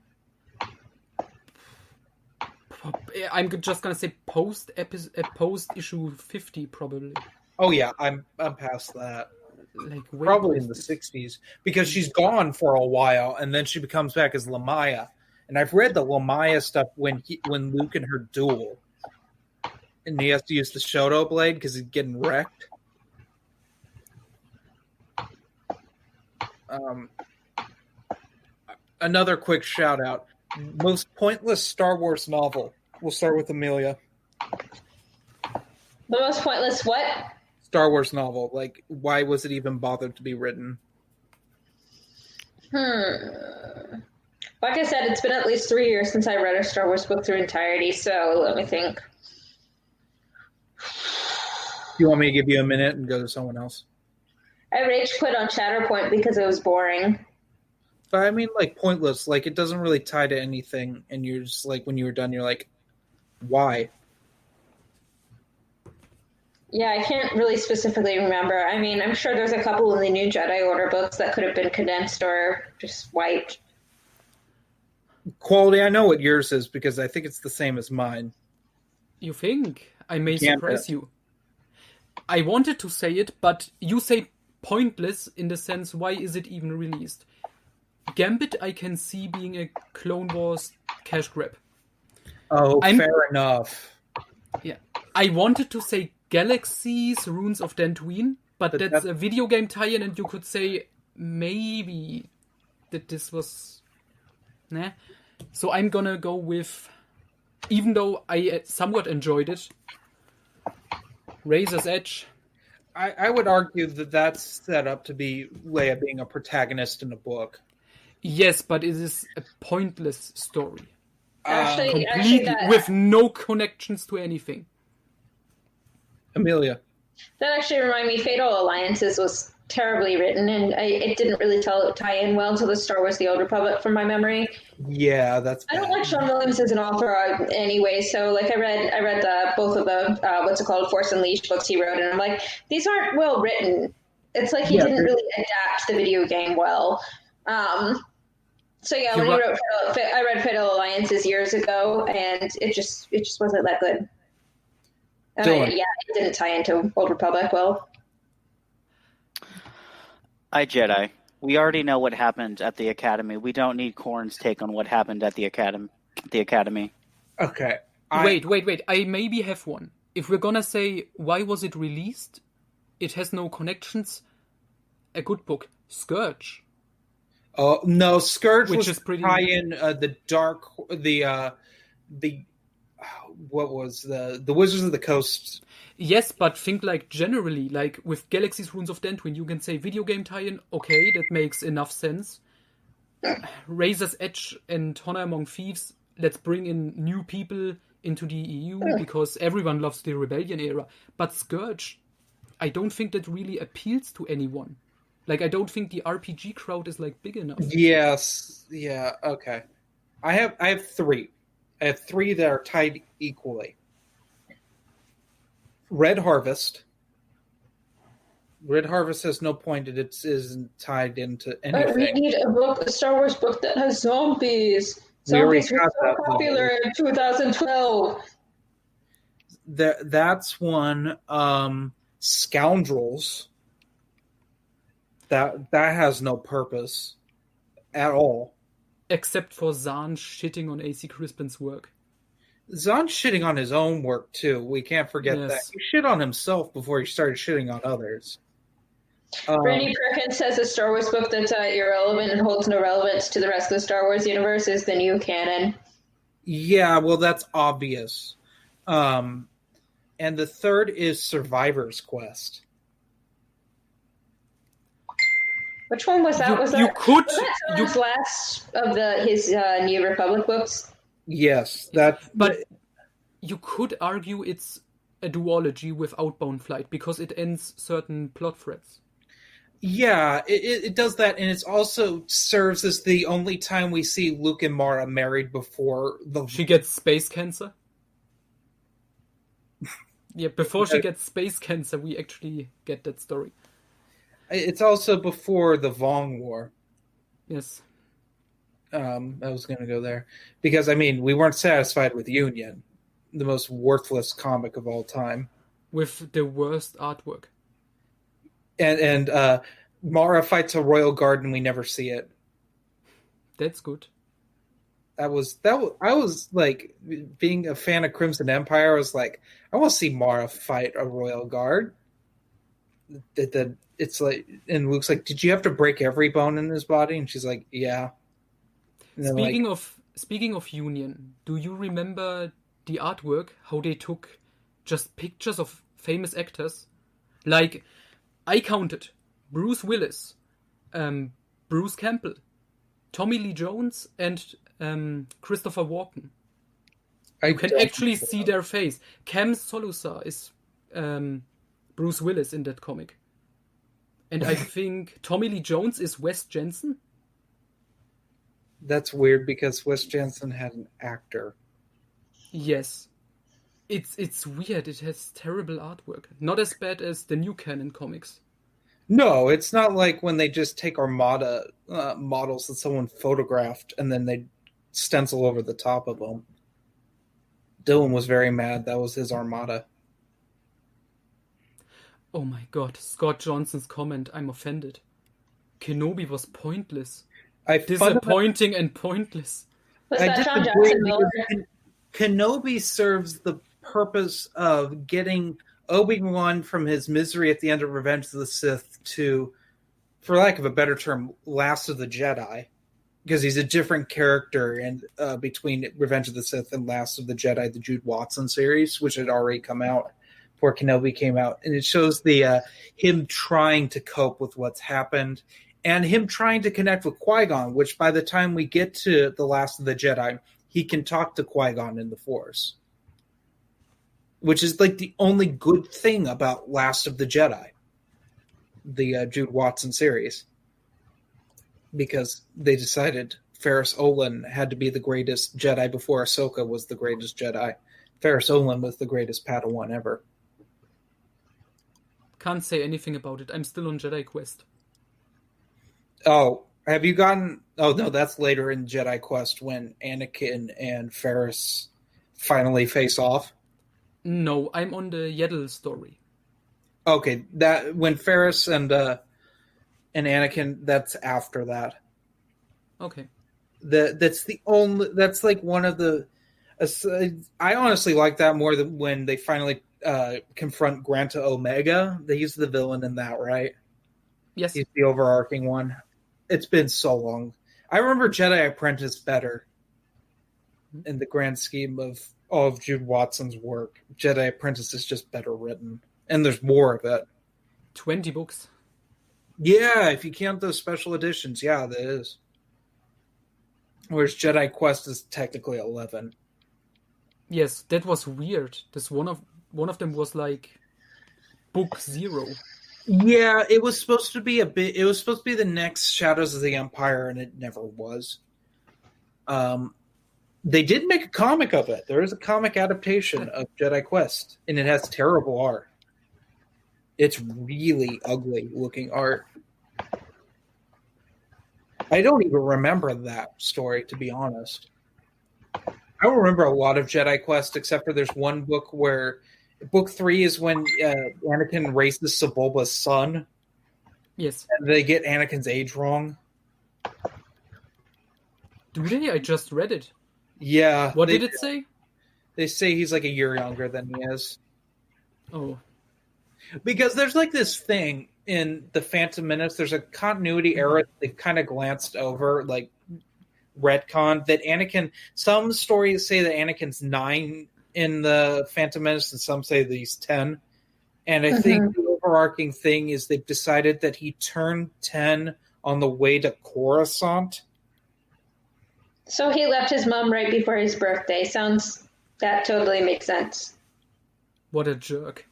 I'm just gonna say post issue 50 probably. Oh yeah, I'm past that. Like way Probably in post the it. 60s, because she's gone for a while, and then she becomes back as Lamaya. And I've read the Lamaya stuff when Luke and her duel, and he has to use the Shoto blade because he's getting wrecked. Another quick shout out: most pointless Star Wars novel. We'll start with Amelia. The most pointless what? Star Wars novel. Like, why was it even bothered to be written? Like I said, it's been at least 3 years since I read a Star Wars book through entirety, so let me think. Do you want me to give you a minute and go to someone else? I rage quit on Shatterpoint because it was boring. But I mean, like, pointless. Like, it doesn't really tie to anything, and you're just like, when you were done, you're like, why? Yeah, I can't really specifically remember. I mean, I'm sure there's a couple of the new Jedi Order books that could have been condensed or just wiped. Quality, I know what yours is because I think it's the same as mine. You think? I may Gambit. surprise you. I wanted to say it, but you say pointless in the sense, why is it even released? Gambit I can see being a Clone Wars cash grab. Oh, fair enough. Yeah. I wanted to say Galaxies, Runes of Dantooine, but that's a video game tie-in, and you could say maybe that this was... Nah. So I'm gonna go with, even though I somewhat enjoyed it, Razor's Edge. I would argue that that's set up to be Leia being a protagonist in a book. Yes, but it is a pointless story. Actually, Completely, with no connections to anything. Amelia. That actually reminded me, Fatal Alliances was terribly written, and it didn't really tie in well to the Star Wars The Old Republic from my memory. Yeah, that's bad. I don't like Sean Williams as an author anyway, so like I read both of the Force Unleashed books he wrote, and I'm like, these aren't well written. It's like he didn't really adapt the video game well. So yeah, when he wrote I read Fatal Alliances years ago, and it just wasn't that good. And it didn't tie into Old Republic well. Jedi. We already know what happened at the Academy. We don't need Corn's take on what happened at the Academy. Okay. Wait. I maybe have one. If we're gonna say, why was it released? It has no connections. A good book. Scourge. Oh, no, Scourge Which was is pretty... tie-in what was the Wizards of the Coast. Yes, but think like generally, like with Galaxy's Runes of Dantooine, you can say video game tie-in, okay, that makes enough sense. Razor's Edge and Honor Among Thieves, let's bring in new people into the EU because everyone loves the Rebellion era. But Scourge, I don't think that really appeals to anyone. Like, I don't think the RPG crowd is like big enough. Yes, yeah, okay. I have three. I have three that are tied equally. Red Harvest. Red Harvest has no point. It isn't tied into anything. We need a Star Wars book that has zombies. Zombies were so popular in 2012. That's one. Scoundrels. That has no purpose at all. Except for Zahn shitting on AC Crispin's work. Zahn's shitting on his own work, too. We can't forget that. He shit on himself before he started shitting on others. Randy Perkins says a Star Wars book that's irrelevant and holds no relevance to the rest of the Star Wars universe is the new canon. Yeah, well, that's obvious. And the third is Survivor's Quest. Which one was that? Was that last of his New Republic books? Yes, but you could argue it's a duology with Outbound Flight because it ends certain plot threads. Yeah, it does that, and it also serves as the only time we see Luke and Mara married before she gets space cancer. Yeah, before she gets space cancer, we actually get that story. It's also before the Vong War. Yes. I was going to go there because we weren't satisfied with Union, the most worthless comic of all time, with the worst artwork. And Mara fights a royal guard and we never see it. That's good. I was like, being a fan of Crimson Empire, I was like, I want to see Mara fight a royal guard. It's like, and Luke's like, did you have to break every bone in his body? And she's like, yeah. Speaking of Union, do you remember the artwork? How they took just pictures of famous actors? Like, I counted Bruce Willis, Bruce Campbell, Tommy Lee Jones, and Christopher Walken. You can actually see their face. Cam Solusar is Bruce Willis in that comic. And I think Tommy Lee Jones is Wes Jensen. That's weird because Wes Jensen had an actor. Yes. It's weird. It has terrible artwork. Not as bad as the new canon comics. No, it's not like when they just take Armada models that someone photographed and then they stencil over the top of them. Dylan was very mad. That was his Armada. Oh my god, Scott Johnson's comment, I'm offended. Kenobi was pointless. Disappointing and pointless. Was that John Jackson Miller? Kenobi serves the purpose of getting Obi-Wan from his misery at the end of Revenge of the Sith to, for lack of a better term, Last of the Jedi. Because he's a different character in between Revenge of the Sith and Last of the Jedi, the Jude Watson series, which had already come out before Kenobi came out. And it shows the him trying to cope with what's happened and him trying to connect with Qui-Gon, which by the time we get to the Last of the Jedi, he can talk to Qui-Gon in the Force. Which is like the only good thing about Last of the Jedi, the Jude Watson series. Because they decided Ferris Olin had to be the greatest Jedi before Ahsoka was the greatest Jedi. Ferris Olin was the greatest Padawan ever. Can't say anything about it. I'm still on Jedi Quest. Oh, have you gotten... Oh, no, that's later in Jedi Quest when Anakin and Ferris finally face off. No, I'm on the Yaddle story. Okay, that when Ferris and Anakin, that's after that. Okay. That's the only... That's like one of the... I honestly like that more than when they finally confront Granta Omega. He's the villain in that, right? Yes. He's the overarching one. It's been so long. I remember Jedi Apprentice better in the grand scheme of all of Jude Watson's work. Jedi Apprentice is just better written. And there's more of it. 20 books. Yeah, if you count those special editions, yeah, that is. Whereas Jedi Quest is technically 11. Yes, that was weird. This one of them was like book 0. Yeah, it was supposed to be it was supposed to be the next Shadows of the Empire, and it never was. They did make a comic of it. There is a comic adaptation of Jedi Quest, and it has terrible art. It's really ugly looking art. I don't even remember that story, to be honest. I don't remember a lot of Jedi Quest, except for there's one book where book 3 is when Anakin races Sebulba's son. Yes. And they get Anakin's age wrong. Do they? I just read it. Yeah. What did it say? They say he's like a year younger than he is. Oh. Because there's like this thing in the Phantom Menace, there's a continuity error they've kind of glanced over, like retcon, that Anakin, some stories say that Anakin's 9 in the Phantom Menace and some say that he's 10. And I think the overarching thing is they've decided that he turned 10 on the way to Coruscant. So he left his mom right before his birthday. That totally makes sense. What a jerk.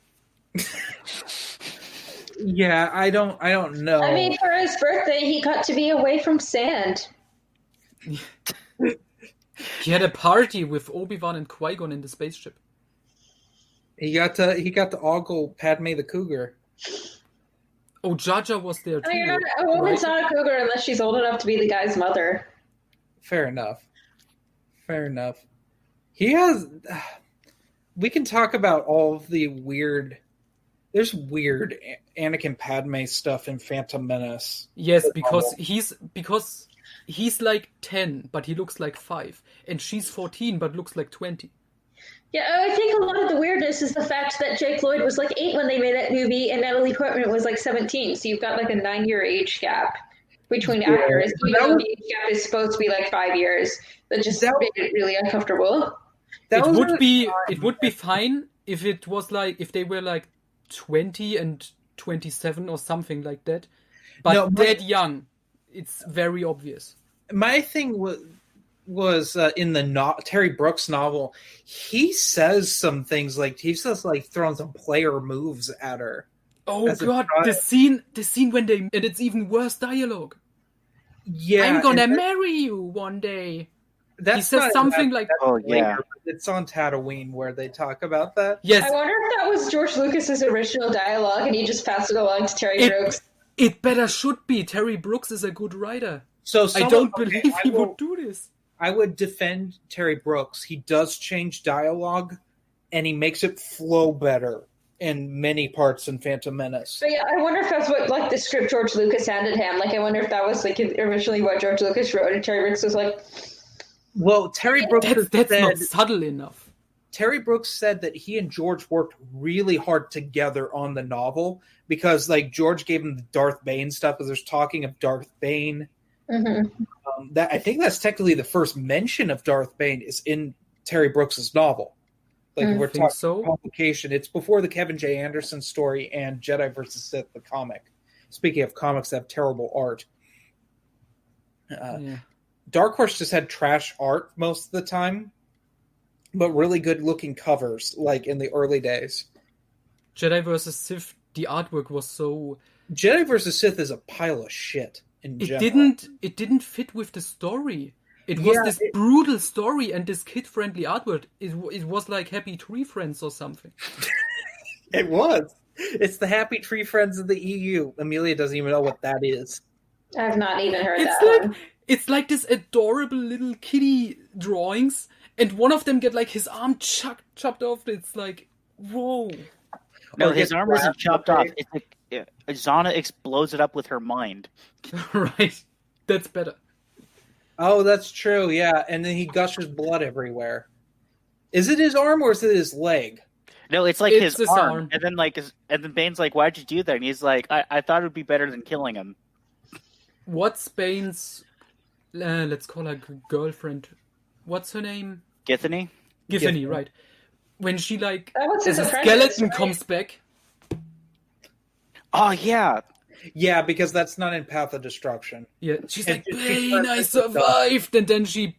Yeah, I don't know. I mean, for his birthday, he got to be away from sand. He had a party with Obi-Wan and Qui-Gon in the spaceship. He got to ogle Padme the Cougar. Oh, Jar Jar was there too. I mean, a woman's not a cougar unless she's old enough to be the guy's mother. Fair enough. He has. We can talk about all of the weird. There's weird Anakin Padme stuff in Phantom Menace. Yes, because he's like 10, but he looks like 5, and she's 14, but looks like 20. Yeah, I think a lot of the weirdness is the fact that Jake Lloyd was like 8 when they made that movie, and Natalie Portman was like 17. So you've got like a 9-year age gap between actors, even though the age gap is supposed to be like 5 years. That just made it really uncomfortable. It would be fine if it was like if they were like 20 and 27 or something like that. But that young, it's very obvious. My thing was in the Terry Brooks novel, he says some things like throwing some player moves at her. Oh god, the scene when and it's even worse dialogue. Yeah, I'm gonna marry you one day. He says something like, "Oh yeah." It's on Tatooine where they talk about that. Yes. I wonder if that was George Lucas's original dialogue and he just passed it along to Terry Brooks. It better should be. Terry Brooks is a good writer. So I don't believe he would do this. I would defend Terry Brooks. He does change dialogue, and he makes it flow better in many parts in Phantom Menace. But yeah, I wonder if that's what like the script George Lucas handed him. Like, I wonder if that was like originally what George Lucas wrote, and Terry Brooks was like, "Well, Terry Brooks that's not subtle enough." Terry Brooks said that he and George worked really hard together on the novel because, like, George gave him the Darth Bane stuff because there's talking of Darth Bane. Mm-hmm. That I think that's technically the first mention of Darth Bane is in Terry Brooks's novel. Like we're talking publication. It's before the Kevin J. Anderson story and Jedi vs. Sith, the comic. Speaking of comics that have terrible art, Dark Horse just had trash art most of the time, but really good looking covers, like in the early days. Jedi vs. Sith, the artwork was so. Jedi vs. Sith is a pile of shit. It didn't fit with the story. It was this brutal story and this kid-friendly artwork. It was like Happy Tree Friends or something. It was. It's the Happy Tree Friends of the EU. Amelia doesn't even know what that is. I've not even heard that. It's like this adorable little kitty drawings, and one of them get like his arm chopped off. It's like, whoa. No, his arm isn't chopped off. It's like Zana explodes it up with her mind. Right. That's better. Oh, that's true, yeah. And then he gushes blood everywhere. Is it his arm or is it his leg? No, it's like his arm. And then Bane's like, "Why'd you do that?" And he's like, I thought it would be better than killing him. What's Bane's let's call her girlfriend. What's her name? Githany, right. When she like as a skeleton comes back. Oh yeah. Yeah, because that's not in Path of Destruction. Yeah, she's like, Bane, I survived, and then she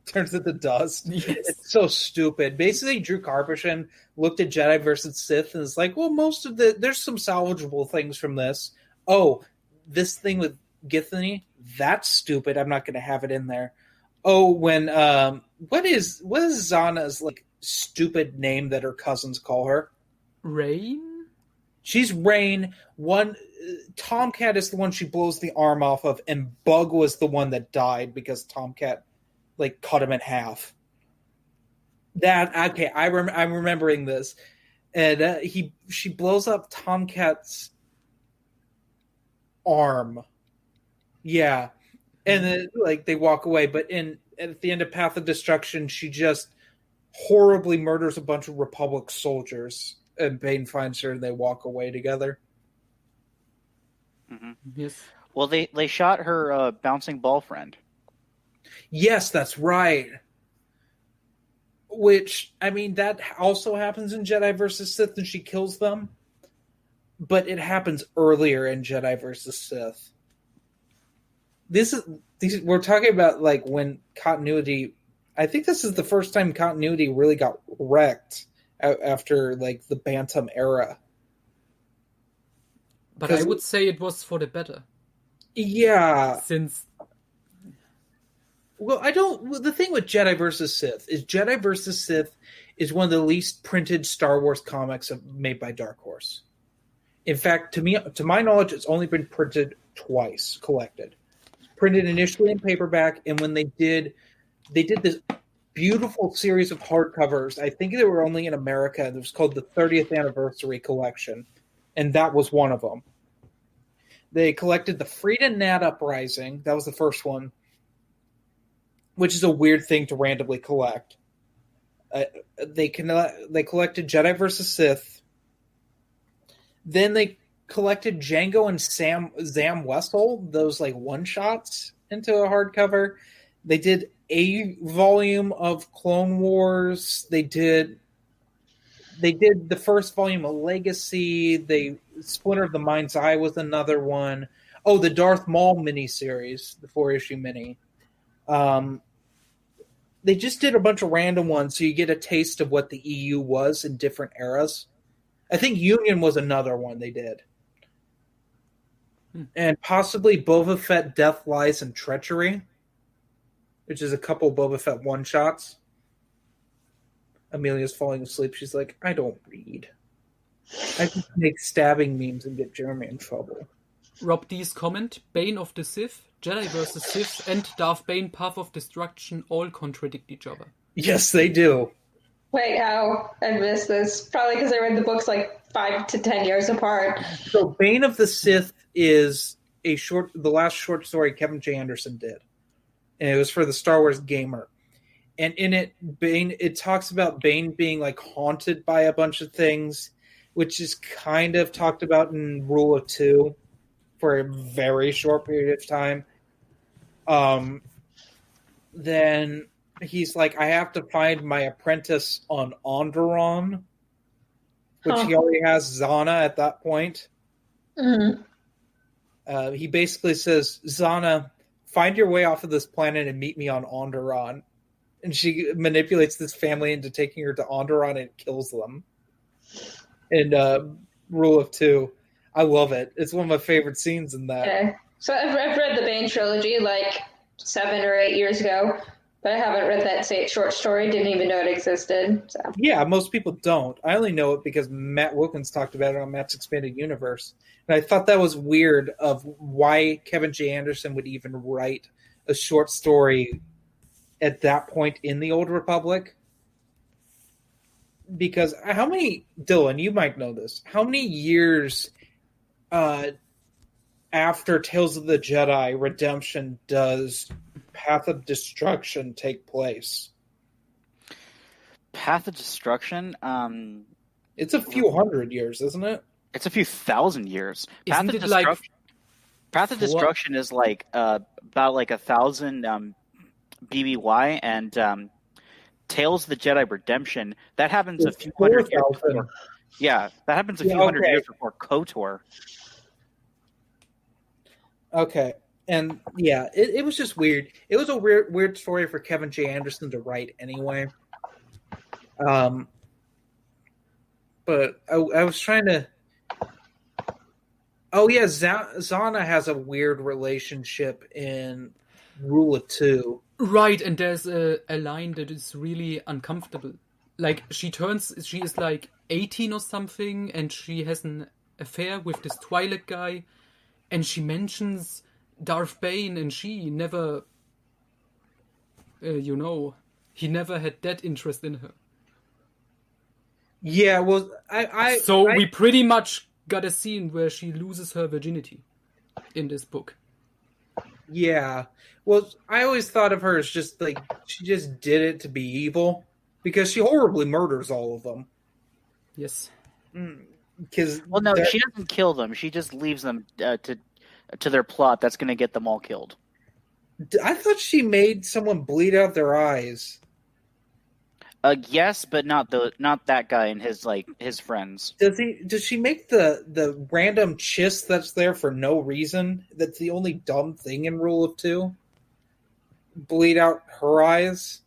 turns into dust. Yes. It's so stupid. Basically, Drew Karpyshyn looked at Jedi vs. Sith and is like, well, there's some salvageable things from this. Oh, this thing with Githany, that's stupid. I'm not going to have it in there. Oh, when what is Zana's like stupid name that her cousins call her? Rain. She's Rain. Tomcat is the one she blows the arm off of, and Bug was the one that died because Tomcat like cut him in half. I'm remembering this, and she blows up Tomcat's arm. Yeah, and then like they walk away, but at the end of Path of Destruction, she just horribly murders a bunch of Republic soldiers. And Bane finds her, and they walk away together. Mm-hmm. Yes. Well, they shot her bouncing ball friend. Yes, that's right. Which, I mean, that also happens in Jedi vs. Sith, and she kills them. But it happens earlier in Jedi vs. Sith. We're talking about like when continuity. I think this is the first time continuity really got wrecked. After like the Bantam era, but I would say it was for the better. Yeah, since the thing with Jedi vs. Sith is one of the least printed Star Wars comics made by Dark Horse. In fact, to my knowledge, it's only been printed twice, collected. Printed initially in paperback, and when they did this beautiful series of hardcovers. I think they were only in America. It was called the 30th Anniversary Collection, and that was one of them. They collected the Frida Nat Uprising. That was the first one, which is a weird thing to randomly collect. They collected Jedi vs. Sith. Then they collected Django and Zam Wesell, those like one-shots into a hardcover. They did a volume of Clone Wars. They did the first volume of Legacy. Splinter of the Mind's Eye was another one. Oh, the Darth Maul miniseries, the 4-issue mini. They just did a bunch of random ones so you get a taste of what the EU was in different eras. I think Union was another one they did. And possibly Boba Fett, Death, Lies, and Treachery, which is a couple Boba Fett one-shots. Amelia's falling asleep. She's like, I don't read. I just make stabbing memes and get Jeremy in trouble. Rob D's comment, Bane of the Sith, Jedi vs. Sith, and Darth Bane, Path of Destruction all contradict each other. Yes, they do. Wait, how? I missed this. Probably because I read the books like 5 to 10 years apart. So Bane of the Sith is the last short story Kevin J. Anderson did. And it was for the Star Wars Gamer. And in it, it talks about Bane being like haunted by a bunch of things, which is kind of talked about in Rule of Two for a very short period of time. Then he's like, I have to find my apprentice on Onderon, which he already has Zana at that point. Mm-hmm. He basically says, Zana, find your way off of this planet and meet me on Onderon. And she manipulates this family into taking her to Onderon and kills them. In Rule of Two. I love it. It's one of my favorite scenes in that. Okay. So I've read the Bane trilogy like 7 or 8 years ago, but I haven't read that short story. Didn't even know it existed. So. Yeah, most people don't. I only know it because Matt Wilkins talked about it on Matt's Expanded Universe. And I thought that was weird of why Kevin J. Anderson would even write a short story at that point in the Old Republic. Because Dylan, you might know this, how many years after Tales of the Jedi Redemption does Path of Destruction take place? Path of Destruction? It's a few hundred years, isn't it? It's a few thousand years. Isn't it like Path of Destruction is like about like 1,000 BBY, and Tales of the Jedi Redemption, that happens a few hundred years before. Yeah, that happens a few hundred years before KOTOR. Okay. And yeah, it was just weird. It was a weird story for Kevin J. Anderson to write anyway. But I was trying to... Oh yeah, Zana has a weird relationship in Rule of Two. Right, and there's a line that is really uncomfortable. Like, she is like 18 or something, and she has an affair with this Twilight guy, and she mentions Darth Bane, and she never, he never had that interest in her. Yeah, well, we pretty much got a scene where she loses her virginity in this book. Yeah. Well, I always thought of her as just like, she just did it to be evil, because she horribly murders all of them. Yes. She doesn't kill them. She just leaves them to their plot that's going to get them all killed. I thought she made someone bleed out their eyes. Yes, but not that guy and his friends. Does she make the random chiss that's there for no reason? That's the only dumb thing in Rule of Two. Bleed out her eyes.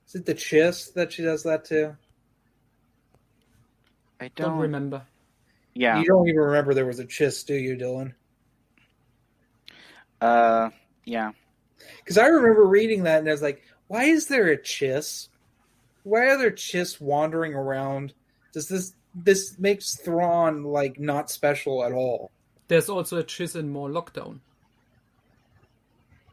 Is it the chiss that she does that to? I don't remember. Yeah, you don't even remember there was a chiss, do you, Dylan? Yeah. Because I remember reading that and I was like, why is there a chiss? Why are there Chiss wandering around? Does this makes Thrawn like not special at all? There's also a Chiss in more Lockdown.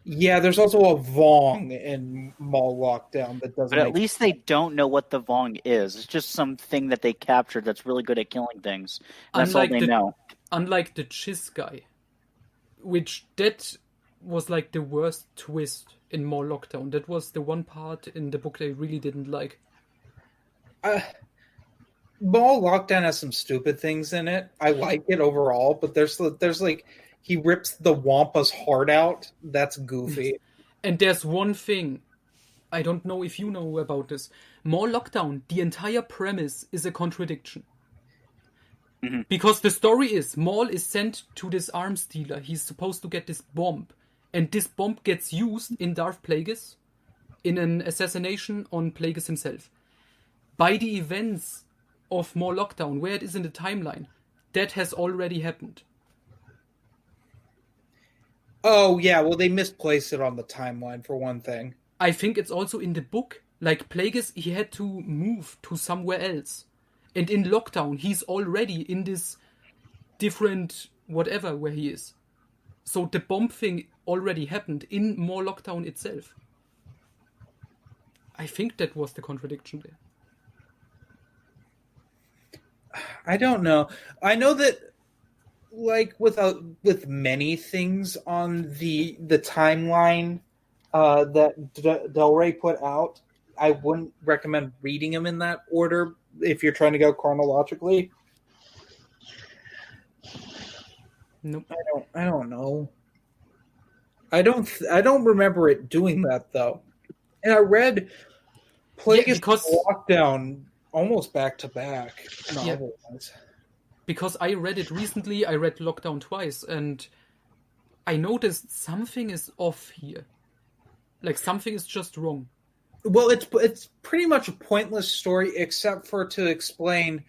Yeah, there's also a Vong in Maul Lockdown that doesn't. But at least they don't know what the Vong is. It's just something that they captured that's really good at killing things. That's all they know. Unlike the Chiss guy, which that was like the worst twist in more Lockdown. That was the one part in the book I really didn't like. Maul Lockdown has some stupid things in it. I like it overall, but there's like he rips the Wampa's heart out. That's goofy. And there's one thing, I don't know if you know about this. More Lockdown, the entire premise is a contradiction. Mm-hmm. Because the story is, Maul is sent to this arms dealer. He's supposed to get this bomb. And this bomb gets used in Darth Plagueis in an assassination on Plagueis himself. By the events of More Lockdown, where it is in the timeline, that has already happened. Oh, yeah, well, they misplaced it on the timeline, for one thing. I think it's also in the book. Like, Plagueis, he had to move to somewhere else. And in Lockdown, he's already in this different whatever where he is. So the bomb thing already happened in More Lockdown itself. I think that was the contradiction there. I don't know. I know that, like with many things on the timeline that Del Rey put out, I wouldn't recommend reading them in that order if you're trying to go chronologically. Nope. I don't know. I don't remember it doing that though. And I read Plagueis Lockdown almost back to back novels. Yeah. Because I read it recently, I read Lockdown twice, and I noticed something is off here. Like something is just wrong. Well, it's pretty much a pointless story except for to explain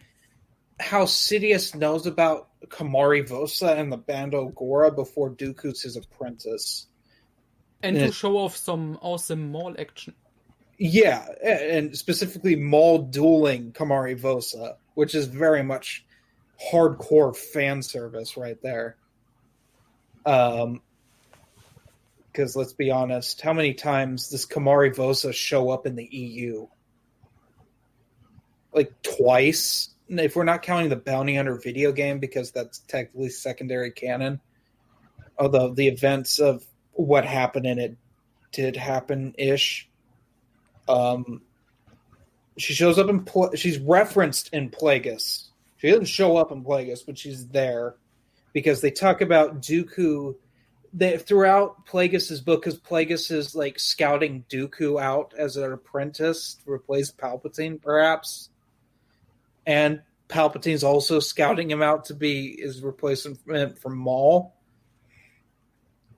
how Sidious knows about Kamari Vosa and the Bando Gora before Dooku's his apprentice. And to show off some awesome Maul action. Yeah, and specifically Maul dueling Kamari Vosa, which is very much hardcore fan service right there. Because let's be honest, how many times does Kamari Vosa show up in the EU? Like twice, if we're not counting the Bounty Hunter video game, because that's technically secondary canon. Although the events of what happened in it did happen-ish. She shows up she's referenced in Plagueis. She doesn't show up in Plagueis, but she's there because they talk about Dooku throughout Plagueis' book, because Plagueis is like scouting Dooku out as an apprentice to replace Palpatine, perhaps. And Palpatine's also scouting him out to be his replacement for Maul.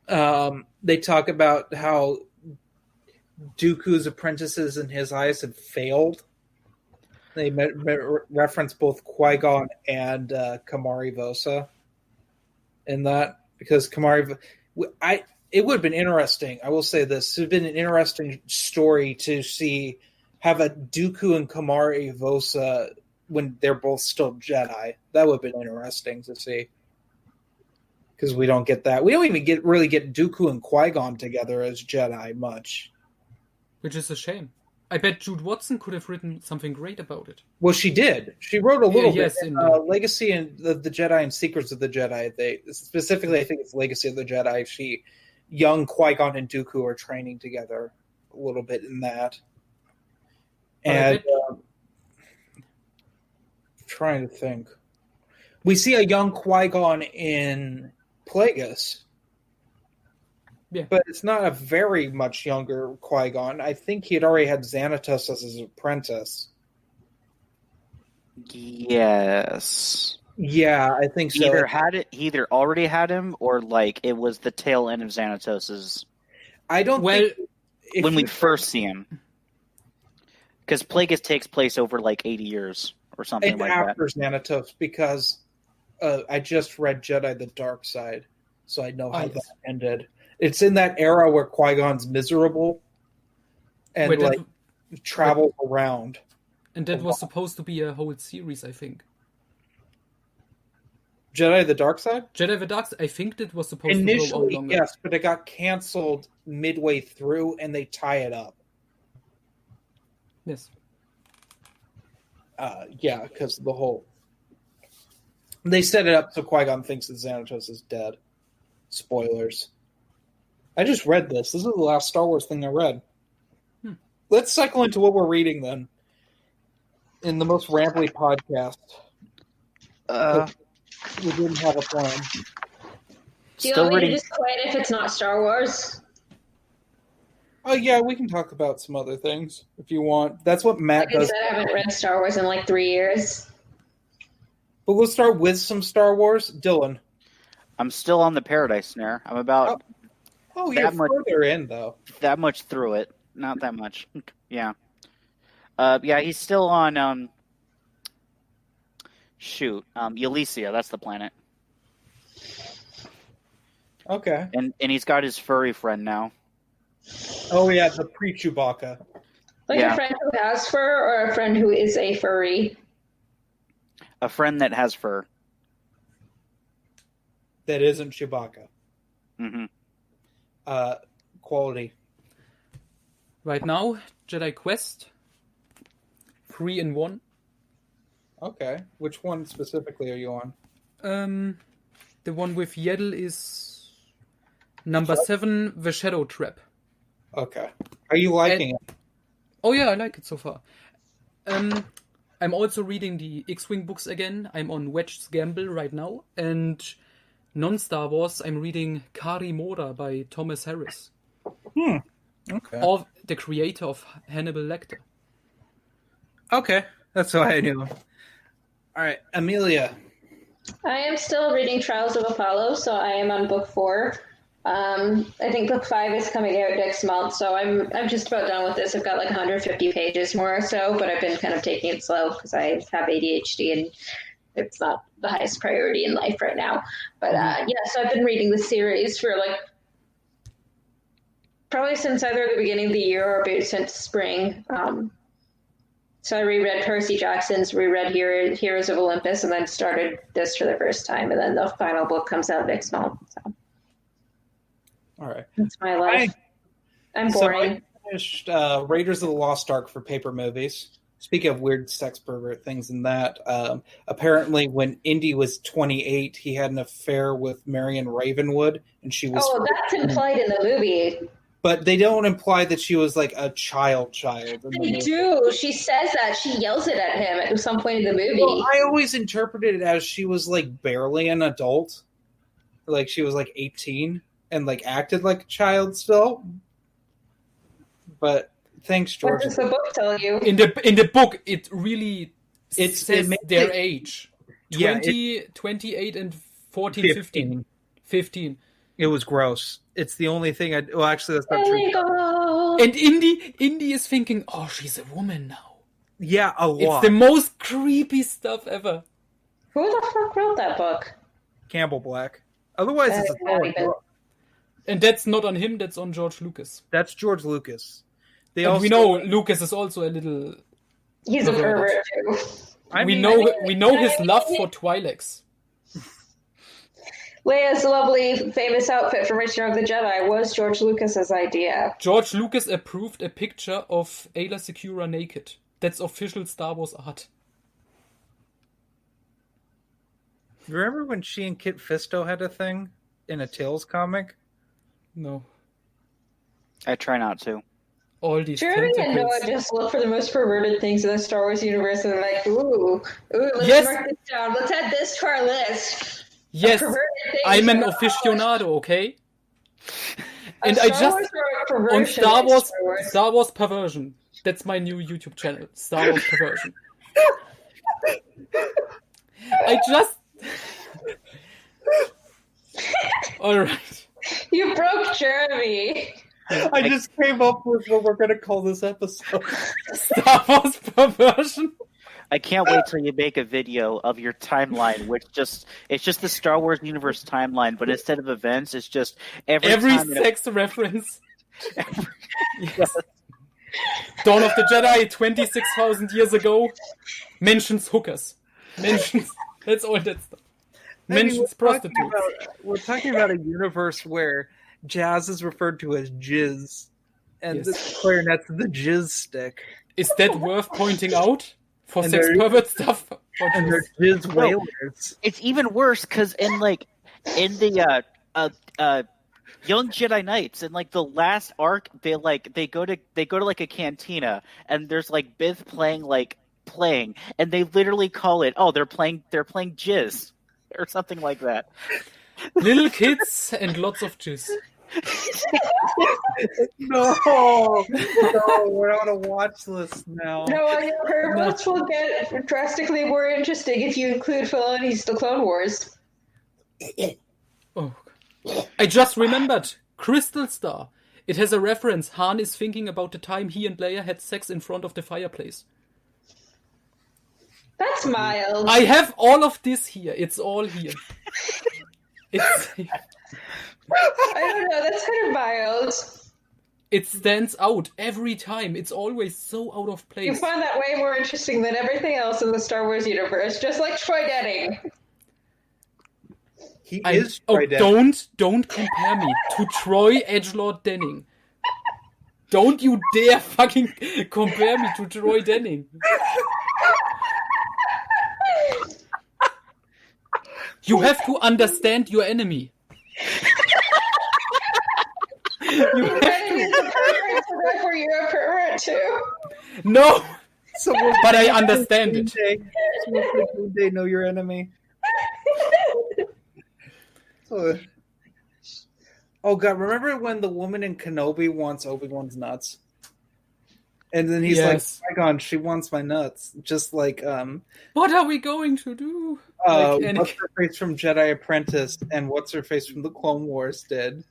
They talk about how Dooku's apprentices in his eyes had failed. They reference both Qui-Gon and Kamari Vosa in that, because Kamari... it would have been interesting. I will say this. It would have been an interesting story to have a Dooku and Kamari Vosa when they're both still Jedi. That would have been interesting to see. Because we don't get that. We don't even really get Dooku and Qui-Gon together as Jedi much. Which is a shame. I bet Jude Watson could have written something great about it. Well, she did. She wrote a little bit. Yes, in Legacy and the Jedi and Secrets of the Jedi. Specifically, I think it's Legacy of the Jedi. Young Qui-Gon and Dooku are training together a little bit in that. And trying to think. We see a young Qui-Gon in Plagueis. Yeah. But it's not a very much younger Qui-Gon. I think he had already had Xanatos as his apprentice. Yes. Yeah, I think so. He either already had him, or like it was the tail end of Xanatos's. I don't think when we first see him, because Plagueis takes place over like 80 years or something like that. After Xanatos, because I just read Jedi: The Dark Side, so I know how that ended. It's in that era where Qui-Gon's miserable, and travels around. And that was supposed to be a whole series, I think. Jedi the Dark Side? Jedi the Dark Side, I think that was supposed to go on Initially, longer. yes, but it got canceled midway through, and they tie it up. Yes. Yeah, because the whole... They set it up so Qui-Gon thinks that Xanatos is dead. Spoilers. I just read this. This is the last Star Wars thing I read. Let's cycle into what we're reading, then. In the most rambly podcast. We didn't have a plan. Do you want me to just quit if it's not Star Wars? Oh, yeah, we can talk about some other things if you want. That's what Matt Like I does. said, I haven't read Star Wars in like 3 years. But let's start with some Star Wars. Dylan. I'm still on the Paradise Snare. I'm about Oh, you're further in, though. that much through it. Not that much. Yeah. Yeah, he's still on, Elysia. That's the planet. Okay. And he's got his furry friend now. Oh, yeah, the pre-Chewbacca. Like Yeah. a friend who has fur or a friend who is a furry? A friend that has fur. That isn't Chewbacca. Mm-hmm. Quality. Right now, Jedi Quest 3 in 1. Okay. Which one specifically are you on? The one with Yaddle is number 7, The Shadow Trap. Okay. Are you liking it? Oh yeah, I like it so far. I'm also reading the X-Wing books again. I'm on Wedge's Gamble right now. And non-Star Wars, I'm reading Kari Mora by Thomas Harris. Okay. Of the creator of Hannibal Lecter. Okay. That's why I knew. All right. Amelia. I am still reading Trials of Apollo, so I am on book 4. I think book 5 is coming out next month, so I'm just about done with this. I've got like 150 pages more or so, but I've been kind of taking it slow because I have ADHD and it's not the highest priority in life right now. But yeah, so I've been reading the series for like probably since either the beginning of the year or about since spring. So I reread Percy Jackson's, reread Heroes of Olympus, and then started this for the first time. And then the final book comes out next month. So All right. that's my life. I'm boring. So I finished Raiders of the Lost Ark for paper movies. Speaking of weird sex pervert things and that, apparently when Indy was 28, he had an affair with Marion Ravenwood, and she was... Oh, that's implied in the movie. But they don't imply that she was like a child. They do. She says that. She yells it at him at some point in the movie. Well, I always interpreted it as she was like barely an adult. Like she was like 18 and like acted like a child still. But thanks, George. What does the book tell you? In the book, it really says it their age. 28 and 14, 15. It was gross. It's the only thing well, actually, that's not true. Illegal. And Indy is thinking, oh, she's a woman now. Yeah, a lot. It's the most creepy stuff ever. Who the fuck wrote that book? Campbell Black. Otherwise, it's a solid book. And that's not on him, that's on George Lucas. That's George Lucas. We know Lucas is also a little... He's a pervert, too. We know his love for Twi'leks. Leia's lovely, famous outfit from Return of the Jedi was George Lucas's idea. George Lucas approved a picture of Ayla Secura naked. That's official Star Wars art. Remember when she and Kit Fisto had a thing in a Tales comic? No. I try not to. All these Jeremy and tentacles. Noah just look for the most perverted things in the Star Wars universe and they're like, ooh, let's Yes. mark this down. Let's add this to our list. Yes, I'm an aficionado, okay? And I just... On Star Wars Perversion. That's my new YouTube channel. Star Wars Perversion. I just... Alright. You broke Jeremy. I just came up with what we're going to call this episode. Star Wars Perversion. I can't wait till you make a video of your timeline, which it's just the Star Wars universe timeline, but instead of events, it's just every sex reference. Yes. Dawn of the Jedi, 26,000 years ago, mentions hookers. Mentions, that's all that stuff. Mentions prostitutes. We're talking about a universe where jazz is referred to as jizz, and the clarinet's the jizz stick. Is that worth pointing out for And sex they're- pervert stuff? And they're jizz whalers. It's even worse because in the Young Jedi Knights, in like the last arc, they go to like a cantina, and there's like Bith playing, and they literally call it, they're playing jizz or something like that. Little kids and lots of jizz. No, we're not gonna watch this now. No, your perverts will get drastically more interesting if you include Filoni's The Clone Wars. Oh, I just remembered Crystal Star. It has a reference. Han is thinking about the time he and Leia had sex in front of the fireplace. That's mild. I have all of this here. It's all here. It's, I don't know, that's kind of mild. it stands out every time. It's always so out of You place. find that way more interesting than everything else in the Star Wars universe, just like Troy Denning. He is Troy Denning. Don't compare me to Troy Edgelord Denning. Don't you dare fucking compare me to Troy Denning. You have to understand your enemy. You have to. Therefore, you're a pervert too. No, So we'll but I understand it. They know your enemy. So, oh god, remember when the woman in Kenobi wants Obi-Wan's nuts? And then he's Yes. like, "My God, she wants my nuts." Just like What are we going to do? Like what's her face from Jedi Apprentice and what's her face from the Clone Wars did.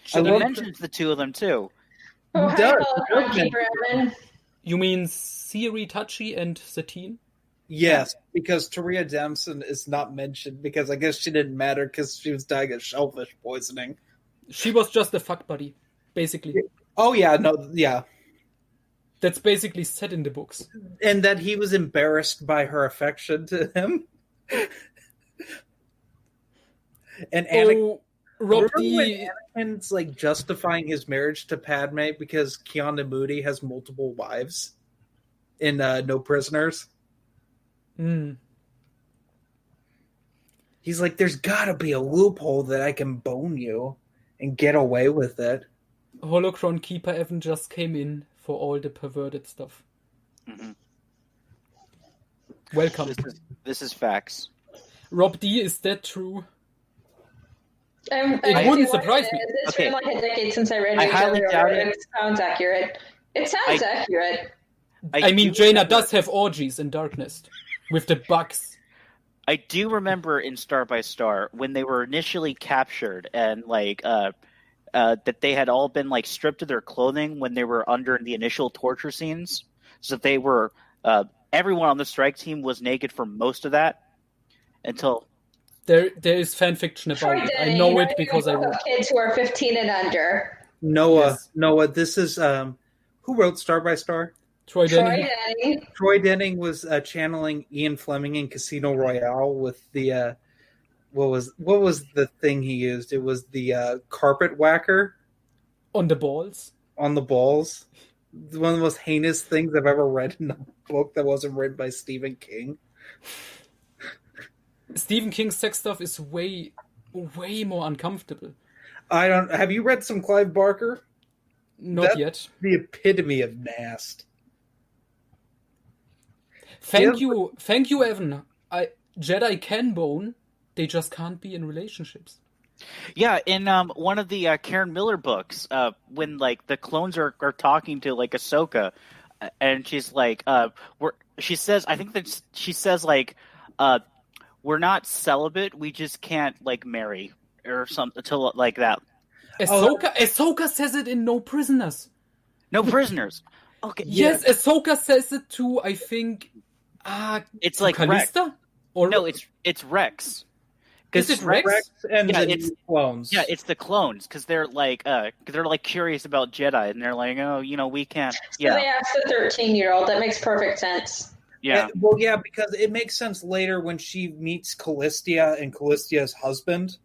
He love mentions the two of them too. Oh, He hi, does. Holocron Ramen. You mean Siri Tachi and Satine? Yes, because Taria Damson is not mentioned because I guess she didn't matter because she was dying of shellfish poisoning. She was just a fuck buddy, basically. Oh yeah, no, yeah. That's basically set in the books. And that he was embarrassed by her affection to him. And Anakin, Oh, Rob remember D. when Anakin's like justifying his marriage to Padme because Keanu Moody has multiple wives in No Prisoners? Hmm. He's like, there's gotta be a loophole that I can bone you and get away with it. Holocron Keeper Evan just came in for all the perverted stuff. Mhm. Welcome. This is facts. Rob D, is that true? It wouldn't surprise me. It's Okay. been like a decade since I read I it. highly doubt it. It sounds accurate. It sounds accurate. I mean, do Jaina remember- does have orgies in Darkness with the bugs. I do remember in Star by Star when they were initially captured and that they had all been like stripped of their clothing when they were under the initial torture scenes. So they were everyone on the strike team was naked for most of that until There is fan fiction Troy about it. I Denning, know you it because I wrote. kids who are 15 and under. Noah, Yes. this is who wrote Star by Star? Troy Troy Denning. Denning. Troy Denning was channeling Ian Fleming in Casino Royale with the what was the thing he used? It was the carpet whacker On the balls. on the balls. One of the most heinous things I've ever read in a book that wasn't written by Stephen King. Stephen King's sex stuff is way more uncomfortable. I don't. Have you read some Clive Barker? Not That- yet. The epitome of nast. Thank you, Evan. Jedi can bone, they just can't be in relationships. yeah, in one of the Karen Miller books, when like the clones are talking to like Ahsoka, and she's like, she says we're not celibate, we just can't like marry or something until like that. Ahsoka says it in No Prisoners. No prisoners. Okay, Yes, Ahsoka says it to, I think, it's like Rex. Callista? Or No, it's Rex. Is it Rex? Rex and Yeah, the it's- new clones. Yeah, it's the clones because they're like curious about Jedi, and they're like, oh, we can't. So Yeah, they asked the 13-year-old. That makes perfect sense. yeah. Well, yeah, because it makes sense later when she meets Callistia and Callistia's husband,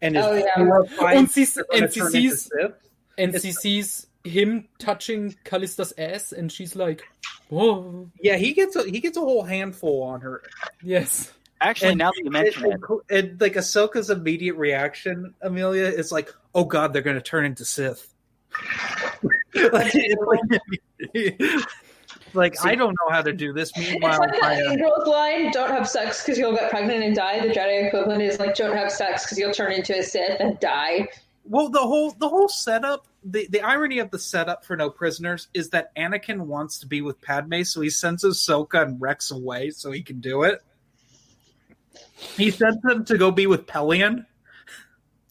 and is Oh, yeah. horrified And she they're gonna turn into sees- Sith. And she sees him touching Callista's ass, and she's like, "Whoa, Yeah, he gets a whole handful on her. yes." Actually, And now that you mention it, and like Ahsoka's immediate reaction, Amelia, is like, "Oh God, they're going to turn into Sith." like See- I don't know how to do this. It's Meanwhile, like that Angel's line, don't have sex because you'll get pregnant and die. The Jedi equivalent is like, don't have sex because you'll turn into a Sith and die. well, the whole setup, the irony of the setup for No Prisoners is that Anakin wants to be with Padme, so he sends Ahsoka and Rex away so he can do it. He sends them to go be with Pelion.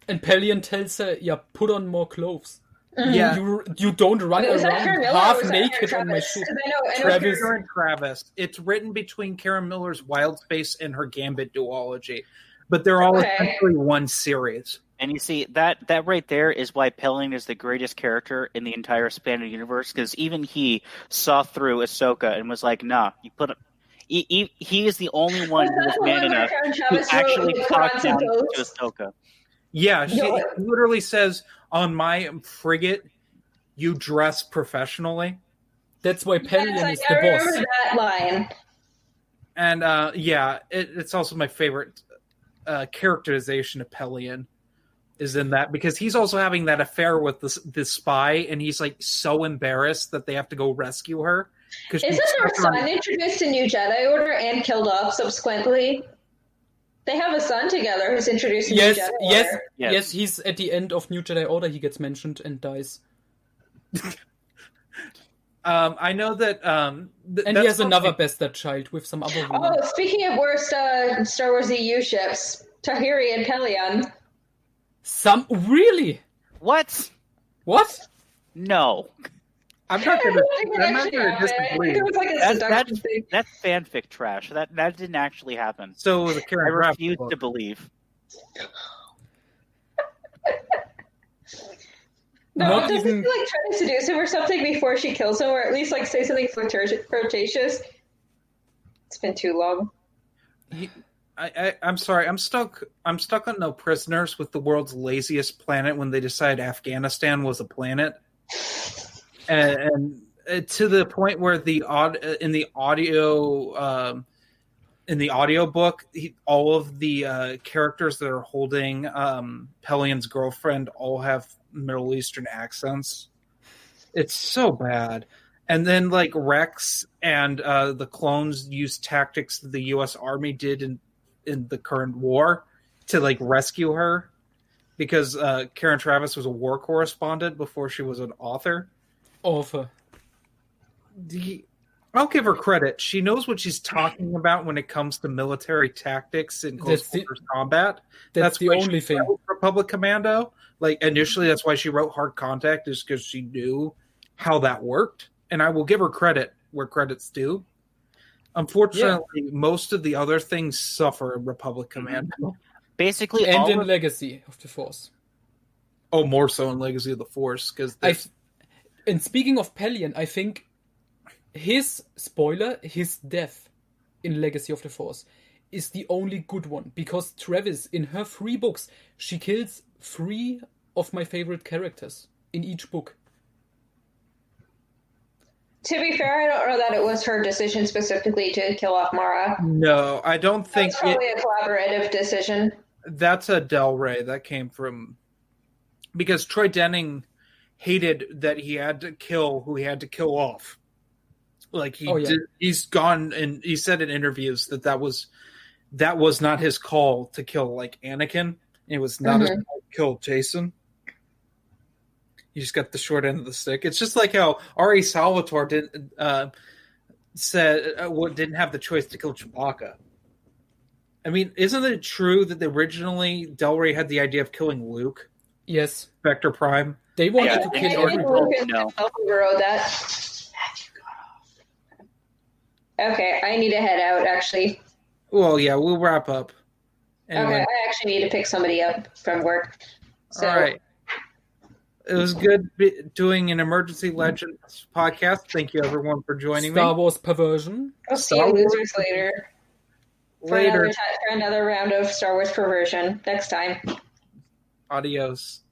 And Pelion tells her, "Yeah, put on more clothes. Yeah. You don't run Was that around Karen Miller or half was that naked Karen on my Travis? ship." 'Cause I know Travis. Karen Travis. It's written between Karen Miller's Wild Space and her Gambit duology, but they're all Okay. essentially one series. and you see that right there is why Pelion is the greatest character in the entire expanded universe because even he saw through Ahsoka and was like, "Nah, you put it." He is the only one who was man enough to actually talk down to Ahsoka. Yeah, she Yeah. literally says, "On my frigate, you dress professionally," That's why Pelion Yes, is I the remember boss. that line. and it's also my favorite characterization of Pelion is in that because he's also having that affair with this spy, and he's like so embarrassed that they have to go rescue her because Isn't her son introduced to New Jedi Order and killed off subsequently? They have a son together who's introduced to Yes, New Jedi yes, Order. yes. He's at the end of New Jedi Order. He gets mentioned and dies, I know that, and he has another bastard child with some other woman. Oh, speaking of worst Star Wars EU ships, Tahiri and Pelion. Some really? What? What? No, I'm not going to Actually happened. I disagree. think it was like a That- seduction thing. that's fanfic trash. That didn't actually happen. So the I Karen Travis refuse book. to believe. No, Not doesn't even- she like try to seduce him or something before she kills him, or at least like say something flirtatious? It's been too long. I'm sorry. I'm stuck on No Prisoners with the world's laziest planet when they decide Afghanistan was a planet, and to the point where in the audio book, all of the characters that are holding Pelion's girlfriend all have Middle Eastern accents. It's so bad. And then like Rex and the clones use tactics that the U.S. Army did in the current war to like rescue her because Karen Travis was a war correspondent before she was an author. Awful. I'll give her credit. She knows what she's talking about when it comes to military tactics and close That's the- quarters combat. That's the why she only thing. wrote Republic Commando. Like initially, that's why she wrote Hard Contact, is because she knew how that worked. And I will give her credit where credit's due. Unfortunately, most of the other things suffer in Republic Commando. Basically, And all in of, Legacy of the Force. Oh, more so in Legacy of the Force because And speaking of Pelion, I think his death in Legacy of the Force is the only good one because Travis, in her 3 books, she kills 3 of my favorite characters in each book. To be fair, I don't know that it was her decision specifically to kill off Mara. no, I don't think That's probably a collaborative decision. that's a Del Rey that came from because Troy Denning hated that he had to kill who he had to kill off. Like he's gone and he said in interviews that was not his call to kill like Anakin. It was not his call to kill Jason. You just got the short end of the stick. It's just like how R.A. Salvatore didn't have the choice to kill Chewbacca. I mean, isn't it true that originally Del Rey had the idea of killing Luke, Yes, Vector Prime? they wanted Yeah, to they kill did. everyone. Lucas No. wrote that. Okay, I need to head out, actually. Well, yeah, we'll wrap up. Anyway, Okay, I actually need to pick somebody up from work. So, all right. It was good doing an Emergency Legends podcast. Thank you, everyone, for joining Star me. Wars perversion. I'll see Star you Wars losers later. Later. For another round of Star Wars perversion next time. Adios.